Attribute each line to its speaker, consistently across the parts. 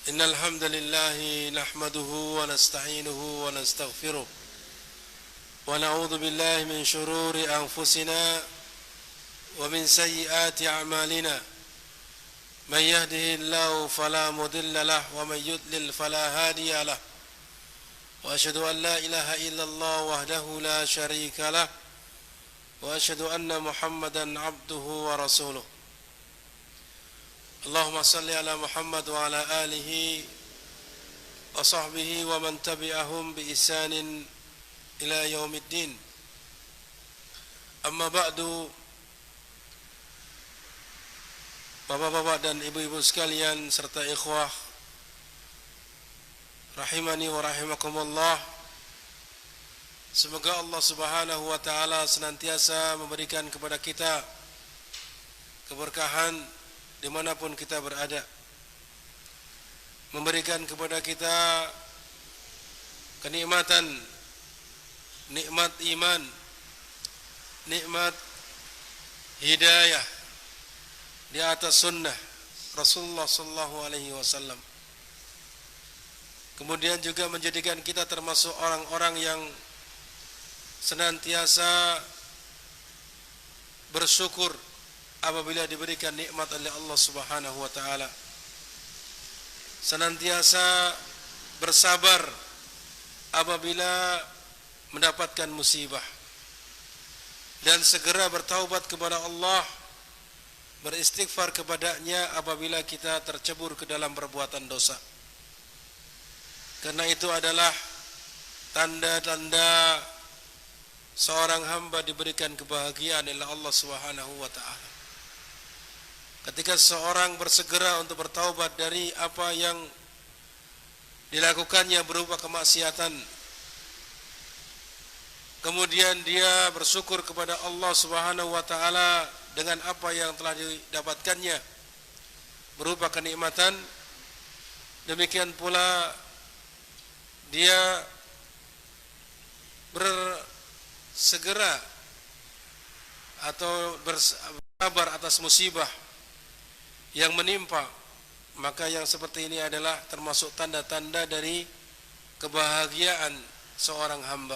Speaker 1: إن الحمد لله نحمده ونستعينه ونستغفره ونعوذ بالله من شرور أنفسنا ومن سيئات أعمالنا من يهده الله فلا مضل له ومن يضلل فلا هادي له وأشهد أن لا إله إلا الله وحده لا شريك له وأشهد أن محمدا عبده ورسوله اللهم صل على محمد وعلى آله وصحبه ومن تبعهم بإحسان إلى يوم الدين. Amma ba'du, bapak-bapak dan ibu-ibu sekalian serta ikhwah rahimani wa rahimakumullah, semoga Allah Subhanahu wa taala senantiasa memberikan kepada kita keberkahan dimanapun kita berada, memberikan kepada kita kenikmatan, nikmat iman, nikmat hidayah di atas sunnah Rasulullah sallallahu alaihi wasallam. Kemudian juga menjadikan kita termasuk orang-orang yang senantiasa bersyukur apabila diberikan nikmat oleh Allah Subhanahu wa taala, senantiasa bersabar apabila mendapatkan musibah, dan segera bertaubat kepada Allah, beristighfar kepadanya apabila kita tercebur ke dalam perbuatan dosa. Karena itu adalah tanda-tanda seorang hamba diberikan kebahagiaan oleh Allah Subhanahu wa taala. Ketika seorang bersegera untuk bertaubat dari apa yang dilakukannya berupa kemaksiatan, kemudian dia bersyukur kepada Allah Subhanahu wa taala dengan apa yang telah didapatkannya berupa kenikmatan, demikian pula dia bersegera atau bersabar atas musibah yang menimpa, maka yang seperti ini adalah termasuk tanda-tanda dari kebahagiaan seorang hamba.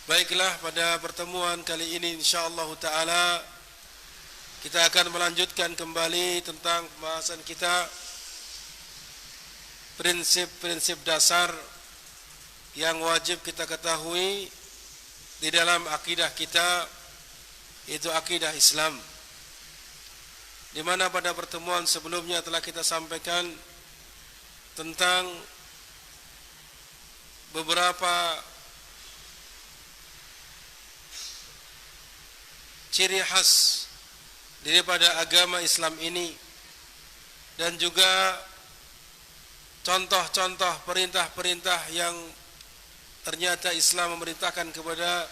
Speaker 1: Baiklah, pada pertemuan kali ini insyaallah taala kita akan melanjutkan kembali tentang pembahasan kita prinsip-prinsip dasar yang wajib kita ketahui di dalam akidah kita, yaitu akidah Islam, di mana pada pertemuan sebelumnya telah kita sampaikan tentang beberapa ciri khas daripada agama Islam ini, dan juga contoh-contoh perintah-perintah yang ternyata Islam memerintahkan kepada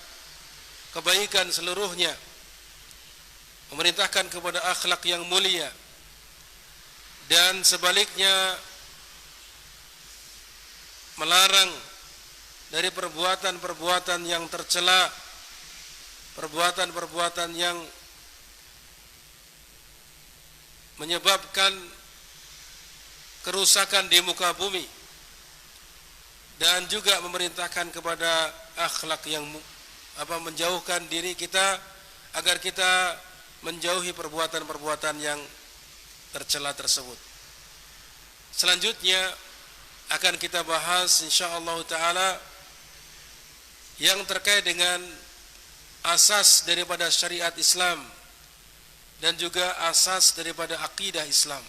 Speaker 1: kebaikan seluruhnya, memerintahkan kepada akhlak yang mulia, dan sebaliknya melarang dari perbuatan-perbuatan yang tercela, perbuatan-perbuatan yang menyebabkan kerusakan di muka bumi, dan juga memerintahkan kepada akhlak yang menjauhkan diri kita agar kita menjauhi perbuatan-perbuatan yang tercela tersebut. Selanjutnya akan kita bahas insyaallah taala yang terkait dengan asas daripada syariat Islam dan juga asas daripada akidah Islam.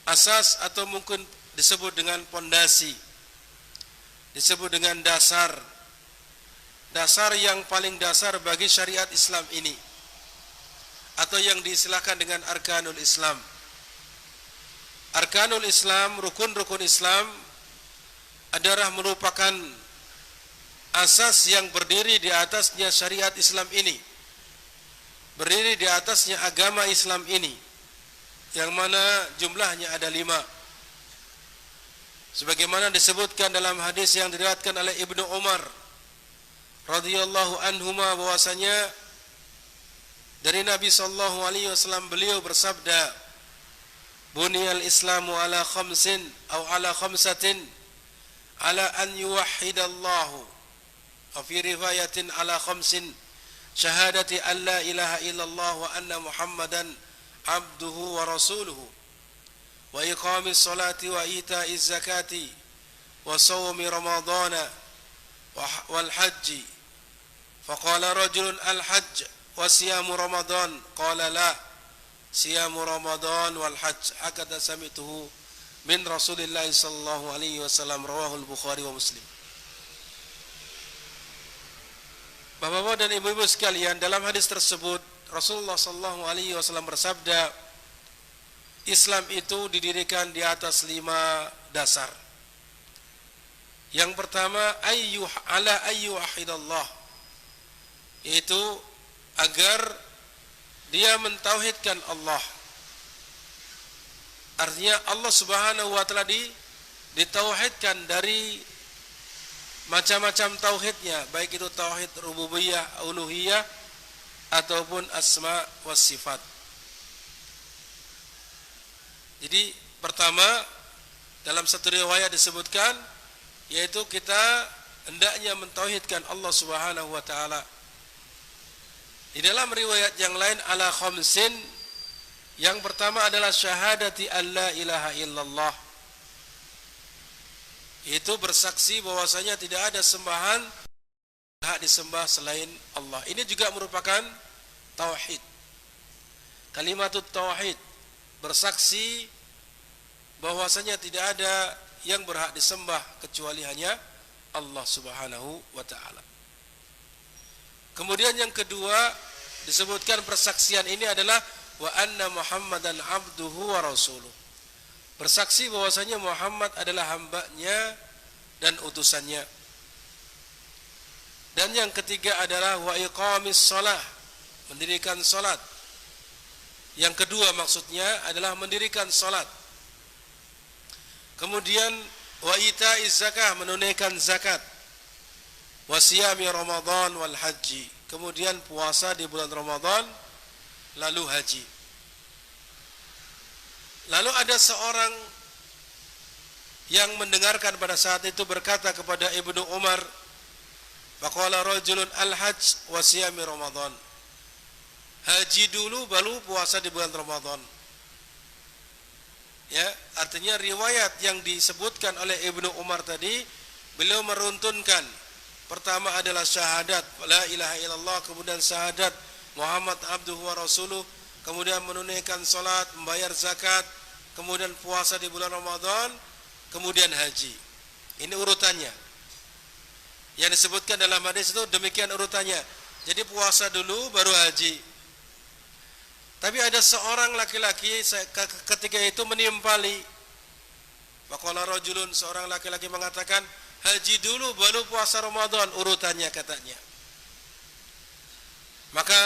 Speaker 1: Asas atau mungkin disebut dengan pondasi, disebut dengan dasar, dasar yang paling dasar bagi syariat Islam ini, atau yang diistilahkan dengan arkanul Islam. Arkanul Islam, rukun-rukun Islam adalah merupakan asas yang berdiri di atasnya syariat Islam ini, berdiri di atasnya agama Islam ini, yang mana jumlahnya ada 5. Sebagaimana disebutkan dalam hadis yang diriwayatkan oleh Ibnu Umar radhiyallahu anhuma, bahwasanya dari Nabi sallallahu alaihi wasallam beliau bersabda, buniyal islamu ala khamsin atau ala khamsatin ala an yuwahhidallahu wa fi riwayatin ala khamsin syahadati an la ilaha illallah wa anna muhammadan abduhu wa rasuluhu wa iqamis salati wa ita'iz zakati wa sawmi ramadana wal hajji faqala rajulun al hajj wa siyamu ramadan qala la siyamu ramadan wal hajj hakadha sami'tuhu min Rasulillah sallallahu alaihi wasallam rawahul Bukhari wa Muslim. Bapak-bapak dan ibu-ibu sekalian, dalam hadis tersebut Rasulullah sallallahu alaihi wasallam bersabda, Islam itu didirikan di atas 5 dasar. Yang pertama, ayyuhidallah, yaitu agar dia mentauhidkan Allah. Artinya Allah Subhanahu wa taala ditauhidkan dari macam-macam tauhidnya, baik itu tauhid rububiyah, uluhiyah ataupun asma was sifat. Jadi pertama, dalam satu riwayat disebutkan, yaitu kita hendaknya mentauhidkan Allah Subhanahu wa taala. Di dalam riwayat yang lain ala khamsin, yang pertama adalah syahadati alla ilaha illallah, itu bersaksi bahwasanya tidak ada sembahan hak disembah selain Allah. Ini juga merupakan tauhid. Kalimatut tauhid, bersaksi bahwasanya tidak ada yang berhak disembah kecuali hanya Allah Subhanahu wa taala. Kemudian yang kedua disebutkan persaksian ini adalah wa anna Muhammadan abduhu wa rasuluh. Bersaksi bahwasanya Muhammad adalah hambanya dan utusannya. Dan yang ketiga adalah wa iqamis shalah, mendirikan salat. Yang kedua maksudnya adalah mendirikan salat. Kemudian wa ita'iz zakah, menunaikan zakat. Wa siyami Ramadan wal haji, kemudian puasa di bulan Ramadan lalu haji. Lalu ada seorang yang mendengarkan pada saat itu berkata kepada Ibnu Umar, faqala rajulun al-hajj wa siyami Ramadan. Haji dulu baru puasa di bulan Ramadan. Ya, artinya riwayat yang disebutkan oleh Ibnu Umar tadi, beliau meruntunkan, pertama adalah syahadat la ilaha illallah, kemudian syahadat Muhammad abduhu wa rasuluh, kemudian menunaikan salat, membayar zakat, kemudian puasa di bulan Ramadan, kemudian haji. Ini urutannya. Yang disebutkan dalam hadis itu demikian urutannya. Jadi puasa dulu baru haji. Tapi ada seorang laki-laki ketika itu menimpali. Faqala rajulun, seorang laki-laki mengatakan, haji dulu baru puasa Ramadan urutannya katanya. Maka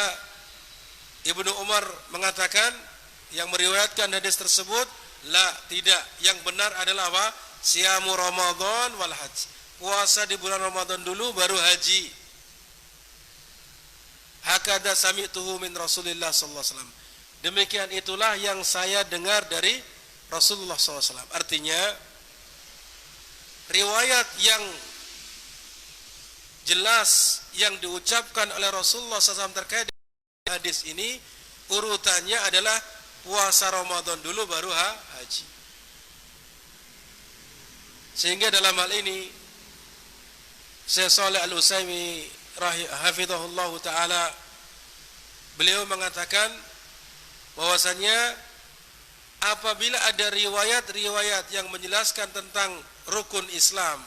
Speaker 1: Ibnu Umar mengatakan, yang meriwayatkan hadis tersebut, la, tidak, yang benar adalah apa? Siyamu Ramadan wal haji, puasa di bulan Ramadan dulu baru haji. Hakadha sami'tuhu min Rasulillah sallallahu alaihi wasallam. Demikian itulah yang saya dengar dari Rasulullah sallallahu alaihi wasallam. Artinya riwayat yang jelas yang diucapkan oleh Rasulullah SAW terkait dengan hadis ini, urutannya adalah puasa Ramadan dulu baru haji. Sehingga dalam hal ini Syekh Shalih Al-Utsaimin hafizahullah taala, beliau mengatakan bahwasanya apabila ada riwayat-riwayat yang menjelaskan tentang rukun Islam,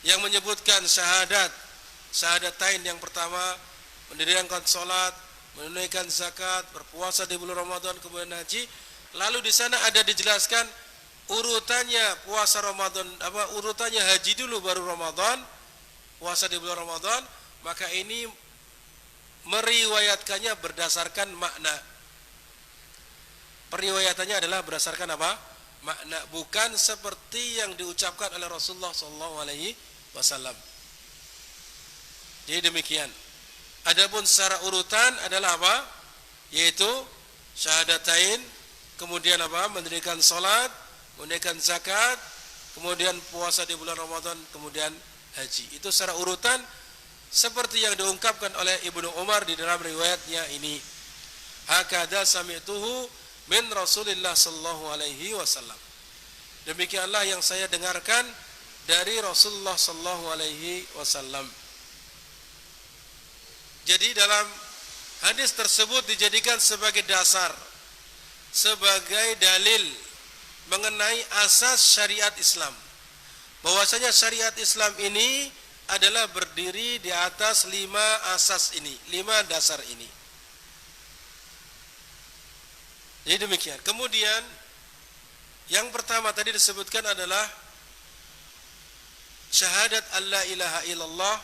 Speaker 1: yang menyebutkan syahadatain, yang pertama mendirikan salat, menunaikan zakat, berpuasa di bulan Ramadan, kemudian haji, lalu di sana ada dijelaskan urutannya puasa Ramadan, urutannya haji dulu baru Ramadan, puasa di bulan Ramadan, maka ini meriwayatkannya berdasarkan makna. Periwayatannya adalah berdasarkan apa? Makna, bukan seperti yang diucapkan oleh Rasulullah SAW. Jadi demikian. Adapun secara urutan adalah apa? Yaitu syahadatain, kemudian apa? Mendirikan salat, menunaikan zakat, kemudian puasa di bulan Ramadan, kemudian haji. Itu secara urutan seperti yang diungkapkan oleh Ibnu Umar di dalam riwayatnya ini. Hakadha sami'tuhu min Rasulillah sallallahu alaihi wasallam. Demikianlah yang saya dengarkan dari Rasulullah sallallahu alaihi wasallam. Jadi dalam hadis tersebut dijadikan sebagai dasar, sebagai dalil mengenai asas syariat Islam. Bahwasanya syariat Islam ini adalah berdiri di atas 5 asas ini, 5 dasar ini. Jadi demikian. Kemudian yang pertama tadi disebutkan adalah syahadat alla ilaha illallah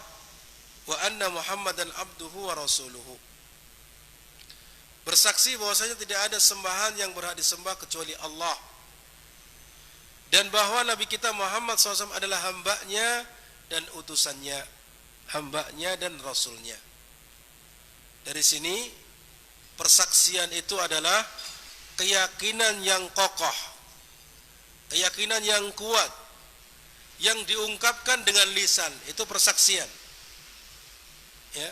Speaker 1: wa anna Muhammadan abduhu wa rasuluhu. Bersaksi bahwasanya tidak ada sembahan yang berhak disembah kecuali Allah, dan bahwa Nabi kita Muhammad SAW adalah hambanya dan utusannya, hambanya dan rasulnya. Dari sini persaksian itu adalah keyakinan yang kokoh, keyakinan yang kuat, yang diungkapkan dengan lisan, itu persaksian. Ya.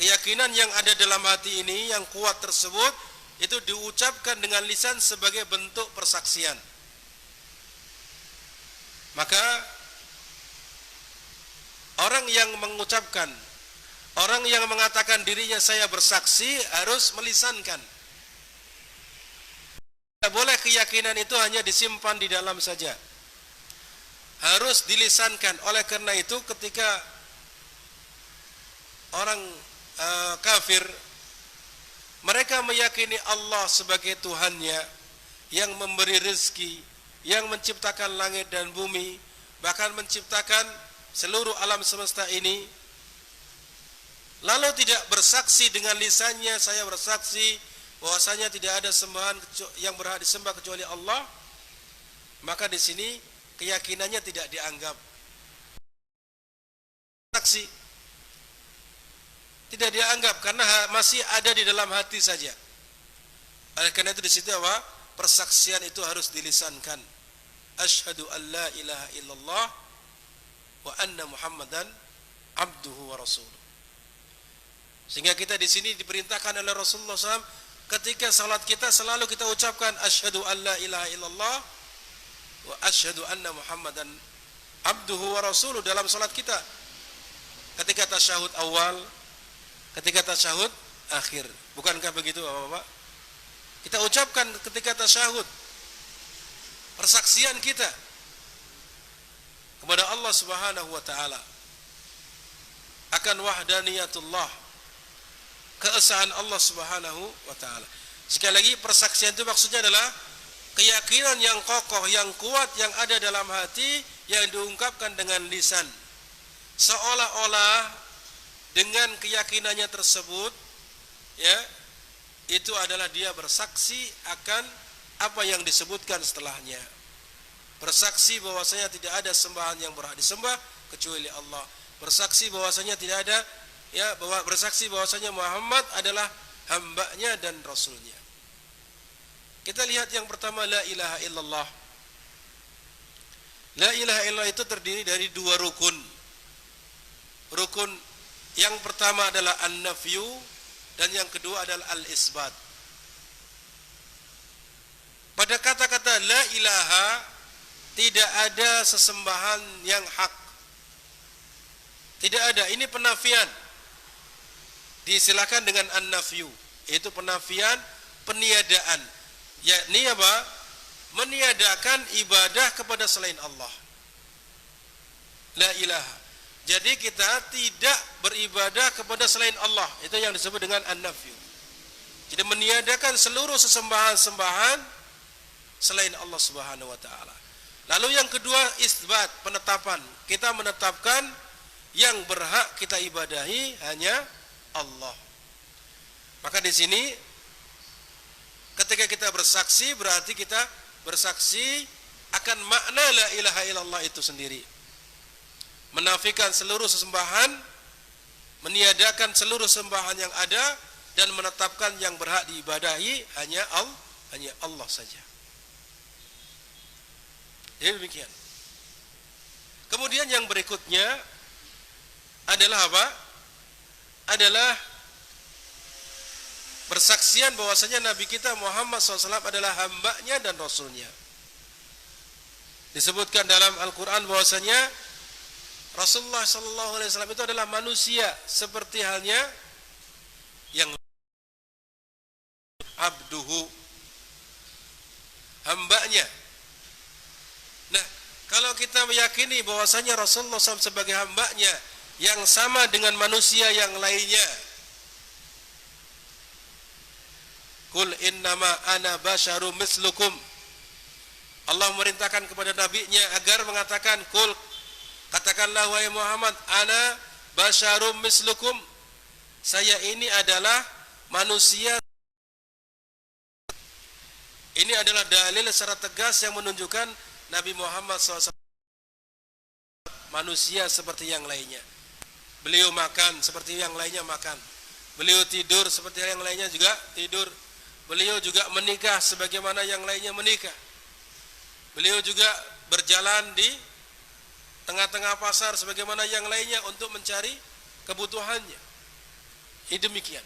Speaker 1: Keyakinan yang ada dalam hati ini yang kuat tersebut itu diucapkan dengan lisan sebagai bentuk persaksian. Maka orang yang mengucapkan, orang yang mengatakan dirinya saya bersaksi harus melisankan. Tidak boleh keyakinan itu hanya disimpan di dalam saja, harus dilisankan. Oleh karena itu ketika orang kafir, mereka meyakini Allah sebagai Tuhannya yang memberi rezeki, yang menciptakan langit dan bumi, bahkan menciptakan seluruh alam semesta ini, lalu tidak bersaksi dengan lisannya, saya bersaksi bahwasanya tidak ada sembahan yang berhak disembah kecuali Allah, maka di sini keyakinannya tidak dianggap saksi, tidak dianggap karena masih ada di dalam hati saja. Oleh karena itu di situ apa? Persaksian itu harus dilisankan. Asyhadu an la ilaha illallah wa anna Muhammadan abduhu wa rasuluh. Sehingga kita di sini diperintahkan oleh Rasulullah SAW ketika salat kita selalu kita ucapkan asyhadu an la ilaha illallah wa asyhadu anna Muhammadan abduhu wa rasuluh dalam salat kita. Ketika tasyahud awal, ketika tasyahud akhir. Bukankah begitu Bapak-bapak? Kita ucapkan ketika tasyahud persaksian kita kepada Allah Subhanahu wa taala akan wahdaniyatullah, keesaan Allah Subhanahu wa taala. Sekali lagi persaksian itu maksudnya adalah keyakinan yang kokoh, yang kuat yang ada dalam hati yang diungkapkan dengan lisan. Seolah-olah dengan keyakinannya tersebut, ya, itu adalah dia bersaksi akan apa yang disebutkan setelahnya. Bersaksi bahwasanya tidak ada sembahan yang berhak disembah kecuali Allah. Bersaksi bahwasanya tidak ada, ya, bersaksi bahwasanya Muhammad adalah hambanya dan rasulnya. Kita lihat yang pertama, la ilaha illallah. La ilaha illallah itu terdiri dari 2 rukun. Rukun yang pertama adalah an-nafyu dan yang kedua adalah al-isbat. Pada kata-kata la ilaha tidak ada sesembahan yang hak. Tidak ada, ini penafian. Disilakan dengan an-nafyu, yaitu penafian, peniadaan. Yakni apa? Meniadakan ibadah kepada selain Allah. La ilaha. Jadi kita tidak beribadah kepada selain Allah. Itu yang disebut dengan an-nafyu. Jadi meniadakan seluruh sesembahan-sembahan selain Allah Subhanahu wa taala. Lalu yang kedua, isbat, penetapan. Kita menetapkan yang berhak kita ibadahi hanya Allah. Maka di sini ketika kita bersaksi berarti kita bersaksi akan makna la ilaha illallah itu sendiri. Menafikan seluruh sesembahan, meniadakan seluruh sembahan yang ada dan menetapkan yang berhak diibadahi hanya hanya Allah saja. Jadi demikian. Kemudian yang berikutnya adalah apa? Adalah persaksian bahwasanya Nabi kita Muhammad SAW adalah hambanya dan rasulnya. Disebutkan dalam Al-Quran bahwasanya Rasulullah SAW itu adalah manusia seperti halnya yang abduhu, hambanya. Nah, kalau kita meyakini bahwasanya Rasulullah SAW sebagai hambanya yang sama dengan manusia yang lainnya, Qul innama ana basyarum mislukum, Allah memerintahkan kepada nabinya agar mengatakan, Qul, katakanlah wahai Muhammad, ana basyarum mislukum, saya ini adalah manusia. Ini adalah dalil secara tegas yang menunjukkan Nabi Muhammad SAW manusia seperti yang lainnya. Beliau makan seperti yang lainnya makan. Beliau tidur seperti yang lainnya juga tidur. Beliau juga menikah sebagaimana yang lainnya menikah. Beliau juga berjalan di tengah-tengah pasar sebagaimana yang lainnya untuk mencari kebutuhannya. Ini demikian.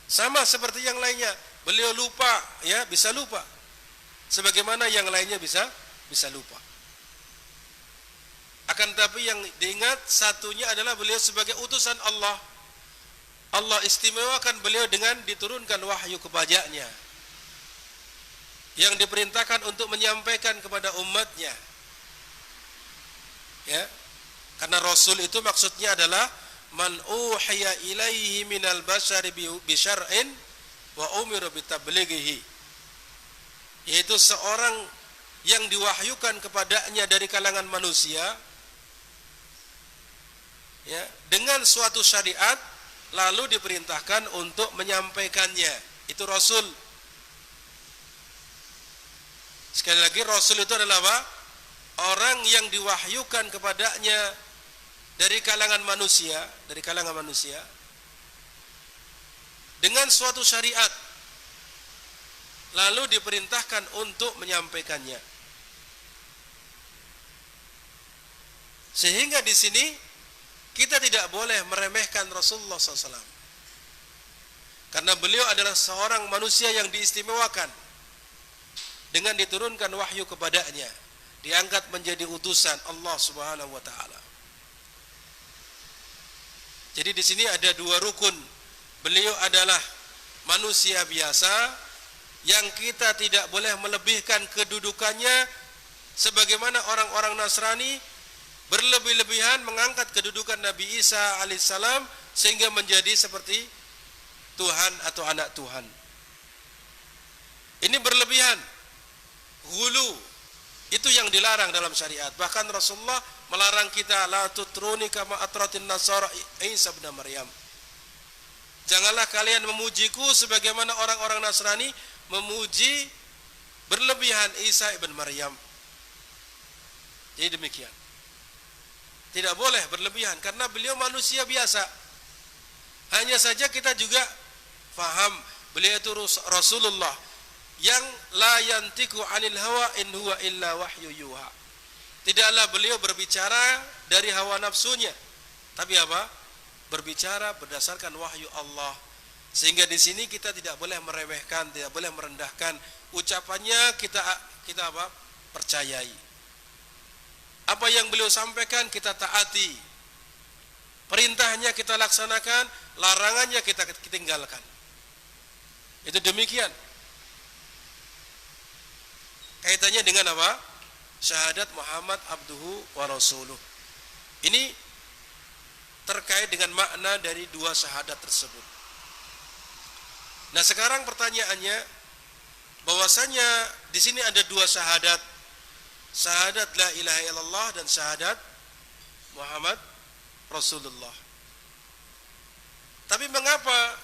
Speaker 1: Sama seperti yang lainnya, beliau lupa, ya, bisa lupa. Sebagaimana yang lainnya bisa lupa. Akan tapi yang diingat satunya adalah beliau sebagai utusan Allah. Allah istimewakan beliau dengan diturunkan wahyu kepadanya, yang diperintahkan untuk menyampaikan kepada umatnya. Ya. Karena Rasul itu maksudnya adalah man uhiya ilaihi minal basyari bi syar'in wa umiru bitablighihi, yaitu seorang yang diwahyukan kepadanya dari kalangan manusia, ya, dengan suatu syariat, lalu diperintahkan untuk menyampaikannya. Itu Rasul. Sekali lagi, Rasul itu adalah apa? Orang yang diwahyukan kepadanya dari kalangan manusia, dengan suatu syariat, lalu diperintahkan untuk menyampaikannya. Sehingga di sini kita tidak boleh meremehkan Rasulullah SAW, karena beliau adalah seorang manusia yang diistimewakan dengan diturunkan wahyu kepadanya, diangkat menjadi utusan Allah Subhanahu wa taala. Jadi di sini ada dua rukun. Beliau adalah manusia biasa yang kita tidak boleh melebihkan kedudukannya sebagaimana orang-orang Nasrani berlebih-lebihan mengangkat kedudukan Nabi Isa alaihissalam sehingga menjadi seperti Tuhan atau anak Tuhan. Ini berlebihan, ghulu. Itu yang dilarang dalam syariat. Bahkan Rasulullah melarang kita, la tutruni kama atratin nasara Isa bin Maryam. Janganlah kalian memujiku sebagaimana orang-orang Nasrani memuji berlebihan Isa ibn Maryam. Jadi demikian. Tidak boleh berlebihan karena beliau manusia biasa. Hanya saja kita juga faham beliau itu Rasulullah yang la yantiku anil hawa in huwa illa wahyu yuha. Tidaklah beliau berbicara dari hawa nafsunya, tapi apa? Berbicara berdasarkan wahyu Allah. Sehingga di sini kita tidak boleh meremehkan, tidak boleh merendahkan ucapannya, kita apa? Percayai. Apa yang beliau sampaikan kita taati. Perintahnya kita laksanakan, larangannya kita tinggalkan. Itu demikian. Kaitannya dengan apa? Syahadat Muhammad abduhu wa rasuluh. Ini terkait dengan makna dari dua syahadat tersebut. Nah, sekarang pertanyaannya, bahwasanya di sini ada dua syahadat. Syahadat la ilaha illallah dan syahadat Muhammad Rasulullah. Tapi mengapa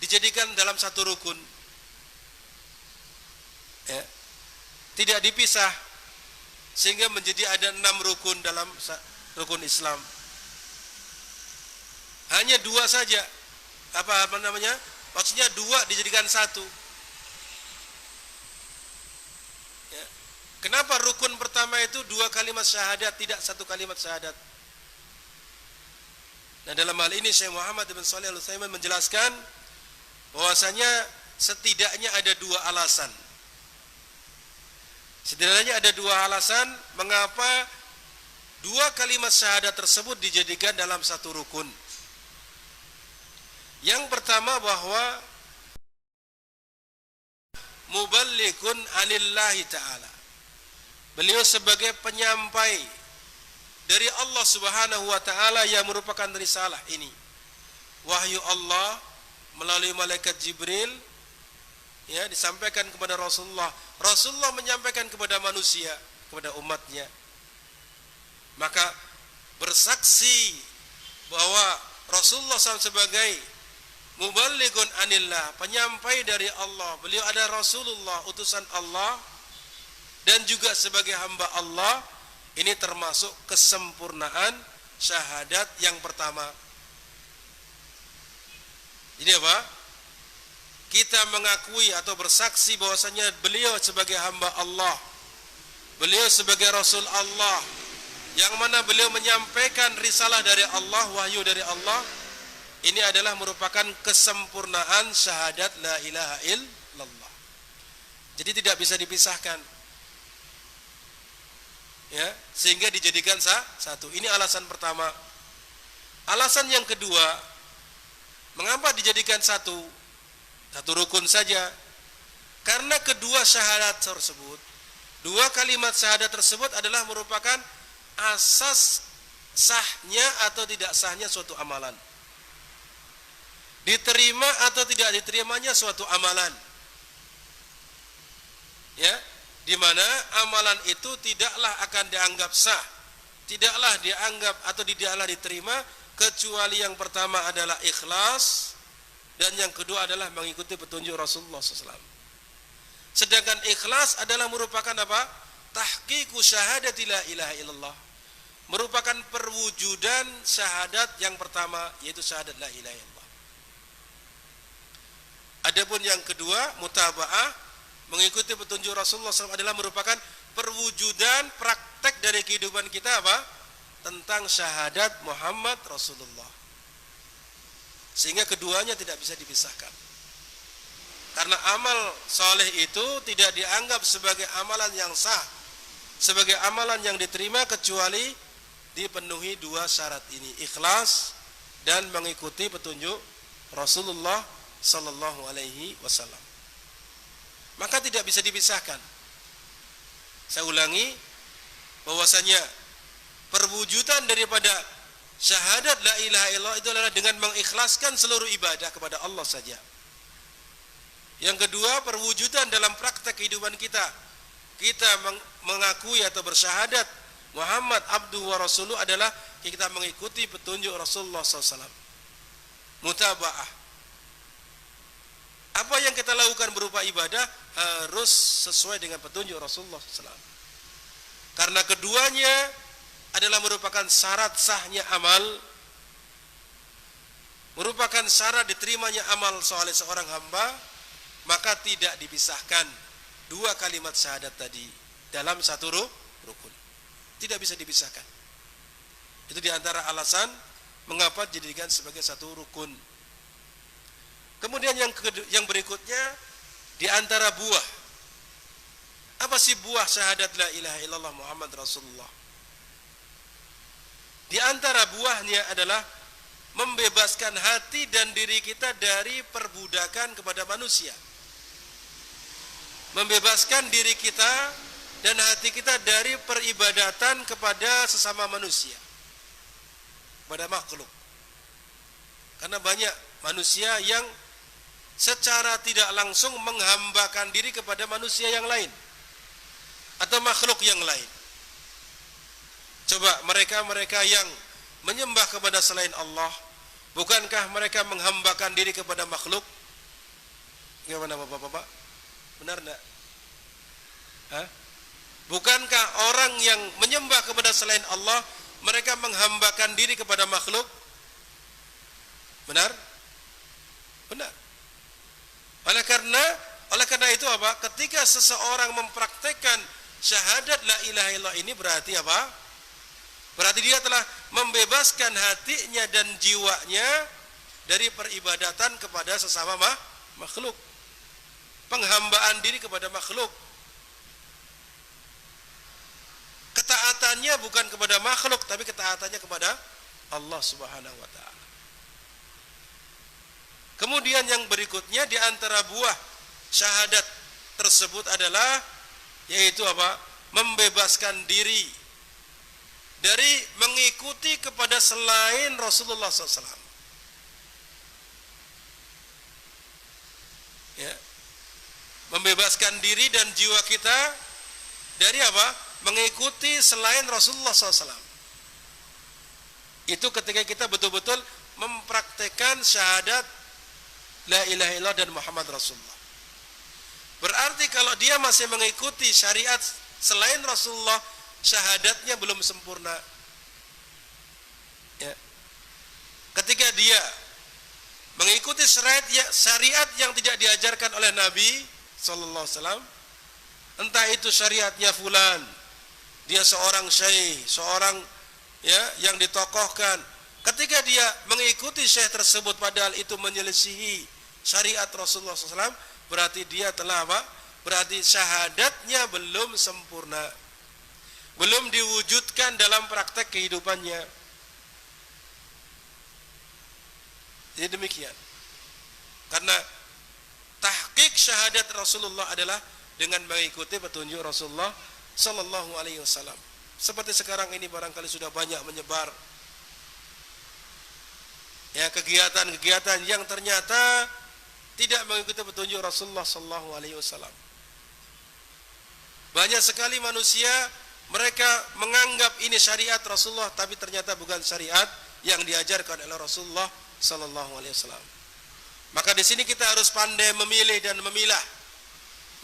Speaker 1: dijadikan dalam satu rukun? Ya. Tidak dipisah sehingga menjadi ada 6 rukun dalam rukun Islam. Hanya 2 saja. Apa namanya? Maksudnya 2 dijadikan 1. Kenapa rukun pertama itu 2 kalimat syahadat, tidak 1 kalimat syahadat? Nah, dalam hal ini Syekh Muhammad bin Shalih Al-Utsaimin menjelaskan bahwasanya setidaknya ada 2 alasan. Setidaknya ada 2 alasan mengapa 2 kalimat syahadat tersebut dijadikan dalam satu rukun. Yang pertama bahwa muballighun anillahi ta'ala. Beliau sebagai penyampai dari Allah Subhanahu wa taala yang merupakan risalah ini. Wahyu Allah melalui malaikat Jibril ya disampaikan kepada Rasulullah. Rasulullah menyampaikan kepada manusia, kepada umatnya. Maka bersaksi bahwa Rasulullah SAW sebagai muballighun anillah, penyampai dari Allah. Beliau adalah Rasulullah, utusan Allah, dan juga sebagai hamba Allah. Ini termasuk kesempurnaan syahadat yang pertama. Jadi apa? Kita mengakui atau bersaksi bahwasanya beliau sebagai hamba Allah, beliau sebagai Rasul Allah, yang mana beliau menyampaikan risalah dari Allah, wahyu dari Allah. Ini adalah merupakan kesempurnaan syahadat la ilaha illallah. Jadi tidak bisa dipisahkan. Ya, sehingga dijadikan satu. Ini alasan pertama. Alasan yang kedua, mengapa dijadikan satu rukun saja? Karena kedua syahadat tersebut, 2 kalimat syahadat tersebut adalah merupakan asas sahnya atau tidak sahnya suatu amalan. Diterima atau tidak diterimanya suatu amalan. Ya, di mana amalan itu tidaklah akan dianggap sah, tidaklah dianggap atau tidaklah diterima kecuali yang pertama adalah ikhlas dan yang kedua adalah mengikuti petunjuk Rasulullah SAW. Sedangkan ikhlas adalah merupakan apa? Tahqiqu syahadati la ilaha illallah, merupakan perwujudan syahadat yang pertama, yaitu syahadat la ilaha illallah. Adapun yang kedua, mutaba'ah, mengikuti petunjuk Rasulullah SAW adalah merupakan perwujudan praktek dari kehidupan kita apa? Tentang syahadat Muhammad Rasulullah. Sehingga keduanya tidak bisa dipisahkan. Karena amal soleh itu tidak dianggap sebagai amalan yang sah, sebagai amalan yang diterima kecuali dipenuhi 2 syarat ini, ikhlas dan mengikuti petunjuk Rasulullah Sallallahu Alaihi Wasallam. Maka tidak bisa dipisahkan. Saya ulangi bahwasanya perwujudan daripada syahadat la ilaha illallah itu adalah dengan mengikhlaskan seluruh ibadah kepada Allah saja. Yang kedua, perwujudan dalam praktek kehidupan kita. Kita mengakui atau bersyahadat Muhammad abduhu wa rasuluh adalah kita mengikuti petunjuk Rasulullah SAW. Mutaba'ah. Apa yang kita lakukan berupa ibadah harus sesuai dengan petunjuk Rasulullah SAW. Karena keduanya adalah merupakan syarat sahnya amal, merupakan syarat diterimanya amal oleh seorang hamba, maka tidak dipisahkan 2 kalimat syahadat tadi dalam satu rukun. Tidak bisa dipisahkan. Itu diantara alasan mengapa dijadikan sebagai satu rukun. Kemudian yang berikutnya, di antara buah. Apa sih buah syahadat la ilaha illallah Muhammad Rasulullah? Di antara buahnya adalah membebaskan hati dan diri kita dari perbudakan kepada manusia. Membebaskan diri kita dan hati kita dari peribadatan kepada sesama manusia, kepada makhluk. Karena banyak manusia yang secara tidak langsung menghambakan diri kepada manusia yang lain atau makhluk yang lain. Coba mereka yang menyembah kepada selain Allah, bukankah mereka menghambakan diri kepada makhluk? Gimana Bapak-bapak? Benar enggak? Bukankah orang yang menyembah kepada selain Allah mereka menghambakan diri kepada makhluk? Benar? Benar. Oleh karena itu apa? Ketika seseorang mempraktekkan syahadat la ilaha illallah ini berarti apa? Berarti dia telah membebaskan hatinya dan jiwanya dari peribadatan kepada sesama makhluk. Penghambaan diri kepada makhluk. Ketaatannya bukan kepada makhluk, tapi ketaatannya kepada Allah Subhanahu wa taala. Kemudian yang berikutnya di antara buah syahadat tersebut adalah yaitu apa? Membebaskan diri dari mengikuti kepada selain Rasulullah SAW. Ya. Membebaskan diri dan jiwa kita dari apa? Mengikuti selain Rasulullah SAW. Itu ketika kita betul-betul mempraktekkan syahadat la ilaha illallah dan Muhammad Rasulullah. Berarti kalau dia masih mengikuti syariat selain Rasulullah, syahadatnya belum sempurna. Ya. Ketika dia mengikuti syariat yang tidak diajarkan oleh Nabi sallallahu alaihi wasallam, entah itu syariatnya fulan, dia seorang syekh, seorang ya yang ditokohkan. Ketika dia mengikuti syekh tersebut padahal itu menyelisihi syariat Rasulullah SAW, berarti dia telah apa? Berarti syahadatnya belum sempurna, belum diwujudkan dalam praktek kehidupannya. Jadi demikian. Karena tahqiq syahadat Rasulullah adalah dengan mengikuti petunjuk Rasulullah sallallahu alaihi wasallam. Seperti sekarang ini barangkali sudah banyak menyebar ya kegiatan-kegiatan yang ternyata tidak mengikuti petunjuk Rasulullah sallallahu alaihi wasallam. Banyak sekali manusia mereka menganggap ini syariat Rasulullah, tapi ternyata bukan syariat yang diajarkan oleh Rasulullah sallallahu alaihi wasallam. Maka di sini kita harus pandai memilih dan memilah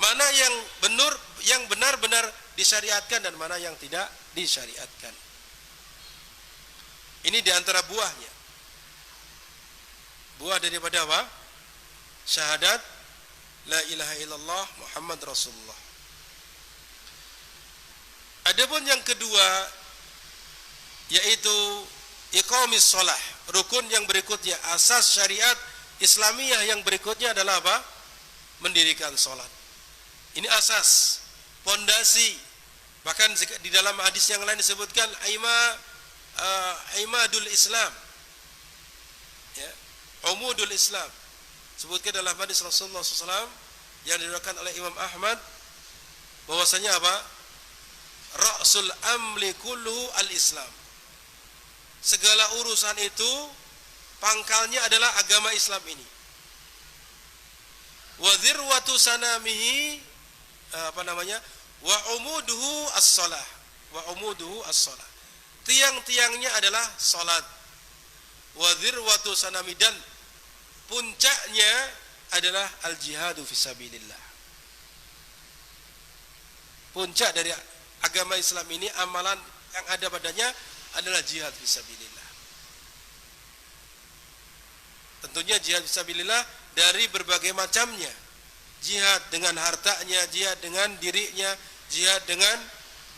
Speaker 1: mana yang benar-benar disyariatkan dan mana yang tidak disyariatkan. Ini diantara buahnya. Buah daripada apa? Syahadat la ilaha illallah Muhammad Rasulullah. Adapun yang kedua yaitu iqamis shalah. Rukun yang berikutnya, asas syariat Islamiyah yang berikutnya adalah apa? Mendirikan salat. Ini asas, pondasi. Bahkan di dalam hadis yang lain disebutkan imadul Islam. Ya, umudul Islam. Sebutkan dalam hadis Rasulullah SAW yang diriwayatkan oleh Imam Ahmad bahwasanya apa? Ra'sul amli kulluhu al-Islam. Segala urusan itu pangkalnya adalah agama Islam ini. Wa dzirwatu sanamihi wa umuduhu as-shalah. Wa umuduhu as-shalah. Tiang-tiangnya adalah salat. Wa dzirwatu sanami, dan puncaknya adalah al-jihadu fisabilillah. Puncak dari agama Islam ini, amalan yang ada padanya adalah jihad fisabilillah. Tentunya jihad fisabilillah dari berbagai macamnya. Jihad dengan hartanya, jihad dengan dirinya, jihad dengan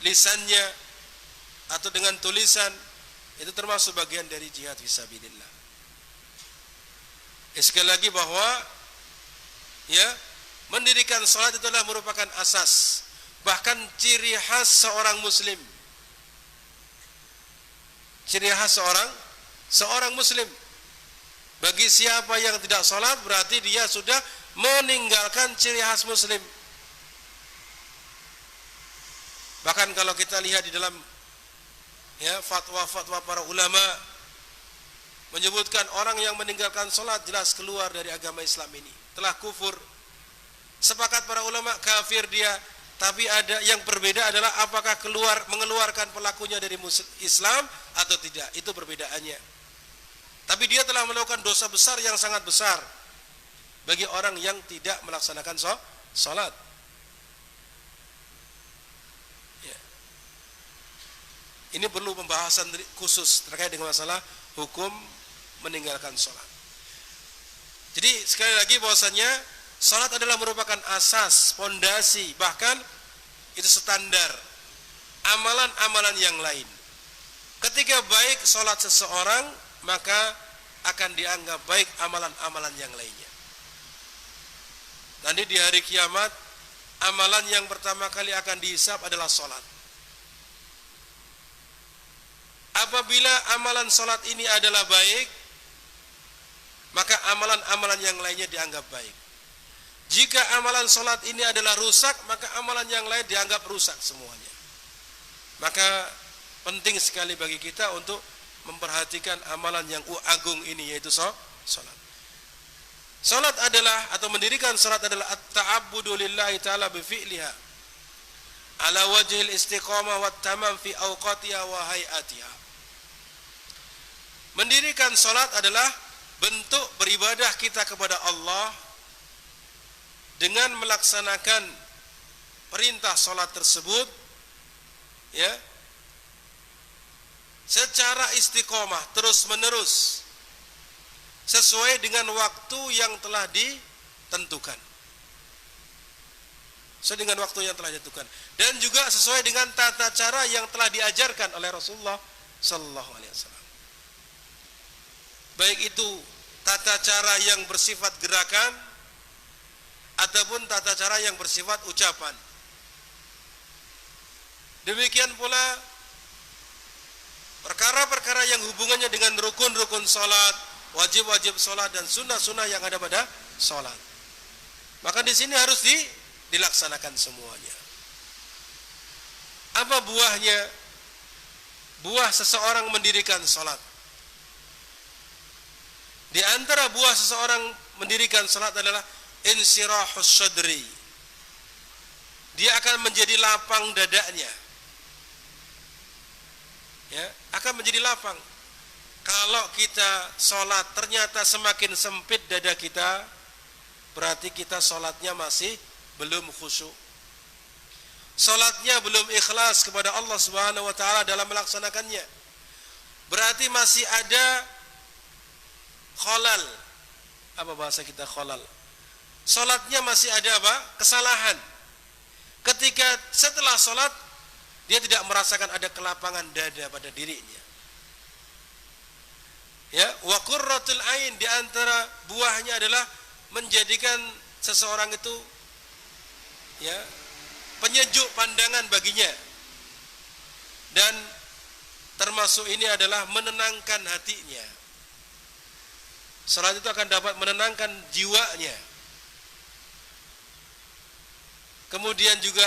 Speaker 1: lisannya atau dengan tulisan, itu termasuk bagian dari jihad fisabilillah. Sekali lagi bahwa ya, mendirikan salat itu adalah merupakan asas, bahkan ciri khas seorang muslim. Ciri khas seorang muslim. Bagi siapa yang tidak salat berarti dia sudah meninggalkan ciri khas muslim. Bahkan kalau kita lihat di dalam ya fatwa-fatwa para ulama menyebutkan orang yang meninggalkan salat jelas keluar dari agama Islam ini, telah kufur. Sepakat para ulama kafir dia, tapi ada yang berbeda adalah apakah mengeluarkan pelakunya dari Islam atau tidak. Itu perbedaannya. Tapi dia telah melakukan dosa besar yang sangat besar bagi orang yang tidak melaksanakan salat. Ya. Ini perlu pembahasan khusus terkait dengan masalah hukum meninggalkan salat. Jadi sekali lagi bahwasanya salat adalah merupakan asas, pondasi, bahkan Itu standar amalan-amalan yang lain. Ketika baik sholat seseorang, maka akan dianggap baik amalan-amalan yang lainnya. Nanti di hari kiamat, amalan yang pertama kali akan dihisab adalah sholat. Apabila amalan sholat ini adalah baik, maka amalan-amalan yang lainnya dianggap baik. Jika amalan sholat ini adalah rusak, maka amalan yang lain dianggap rusak semuanya. Maka penting sekali bagi kita untuk memperhatikan amalan yang agung ini, yaitu sholat. Sholat adalah, atau mendirikan sholat adalah at-ta'abbudu lillahi ta'ala bifi'liha ala wajhil istiqamah wa tamam fi awqatiha wa hayatiha. Mendirikan sholat adalah bentuk beribadah kita kepada Allah dengan melaksanakan perintah sholat tersebut, ya, secara istiqomah, terus menerus, sesuai dengan waktu yang telah ditentukan. Sesuai dengan waktu yang telah ditentukan, dan juga sesuai dengan tata cara yang telah diajarkan oleh Rasulullah Sallallahu Alaihi Wasallam. Baik itu tata cara yang bersifat gerakan ataupun tata cara yang bersifat ucapan. Demikian pula perkara-perkara yang hubungannya dengan rukun-rukun sholat, wajib-wajib sholat, dan sunnah-sunnah yang ada pada sholat. Maka di sini harus dilaksanakan semuanya. Apa buahnya? Buah seseorang mendirikan sholat. Di antara buah seseorang mendirikan sholat adalah insirahus sadri. Dia akan menjadi lapang dadanya. Ya, akan menjadi lapang. Kalau kita sholat ternyata semakin sempit dada kita, berarti kita sholatnya masih belum khusyuk. Sholatnya belum ikhlas kepada Allah Subhanahu wa Ta'ala dalam melaksanakannya. Berarti masih ada kholal. Apa bahasa kita kholal? Sholatnya masih ada apa? Kesalahan. Ketika setelah sholat dia tidak merasakan ada kelapangan dada pada dirinya. Ya, wa qurratul ain, di antara buahnya adalah menjadikan seseorang itu, ya, penyejuk pandangan baginya. Dan termasuk ini adalah menenangkan hatinya. Salat itu akan dapat menenangkan jiwanya. Kemudian juga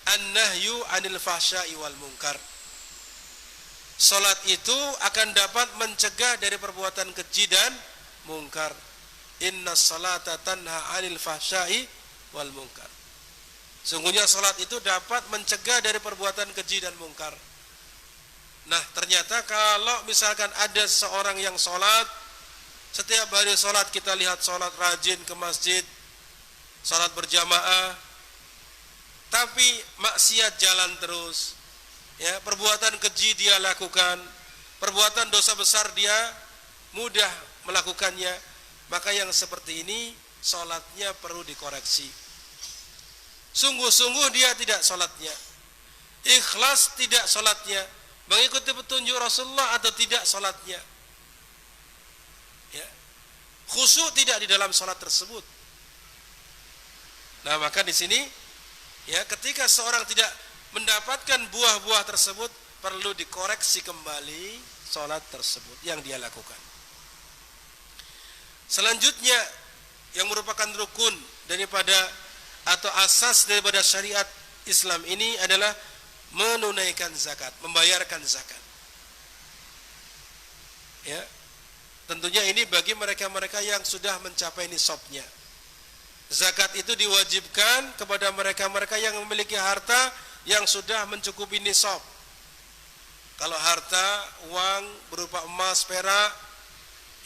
Speaker 1: an-nahyu 'anil fahsya'i wal munkar. Salat itu akan dapat mencegah dari perbuatan keji dan mungkar. Inna salata tanha 'anil fahsya'i wal munkar. Sungguhnya salat itu dapat mencegah dari perbuatan keji dan mungkar. Nah, ternyata kalau misalkan ada seorang yang salat, setiap hari salat, kita lihat salat rajin ke masjid, salat berjamaah, tapi maksiat jalan terus, ya, perbuatan keji dia lakukan, perbuatan dosa besar dia mudah melakukannya, maka yang seperti ini salatnya perlu dikoreksi. Sungguh-sungguh dia tidak salatnya, ikhlas tidak salatnya, mengikuti petunjuk Rasulullah atau tidak salatnya, ya, khusyuk tidak di dalam salat tersebut. Nah, maka di sini, ya, ketika seorang tidak mendapatkan buah-buah tersebut, perlu dikoreksi kembali sholat tersebut yang dia lakukan. Selanjutnya yang merupakan rukun daripada atau asas daripada syariat Islam ini adalah menunaikan zakat, membayarkan zakat. Ya, tentunya ini bagi mereka-mereka yang sudah mencapai nisabnya. Zakat itu diwajibkan kepada mereka-mereka yang memiliki harta yang sudah mencukupi nisab. Kalau harta, uang berupa emas, perak,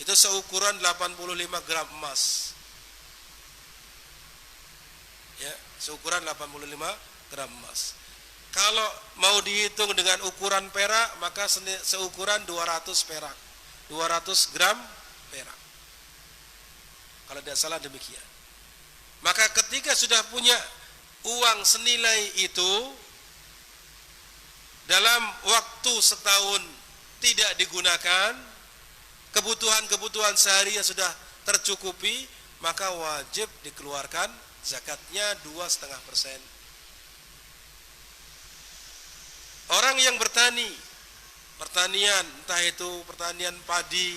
Speaker 1: itu seukuran 85 gram emas. Ya, seukuran 85 gram emas. Kalau mau dihitung dengan ukuran perak, maka seukuran 200 perak. 200 gram perak. Kalau tidak salah demikian. Maka ketika sudah punya uang senilai itu, dalam waktu setahun tidak digunakan, kebutuhan-kebutuhan sehari yang sudah tercukupi, maka wajib dikeluarkan zakatnya 2,5%. Orang yang pertanian, entah itu pertanian padi,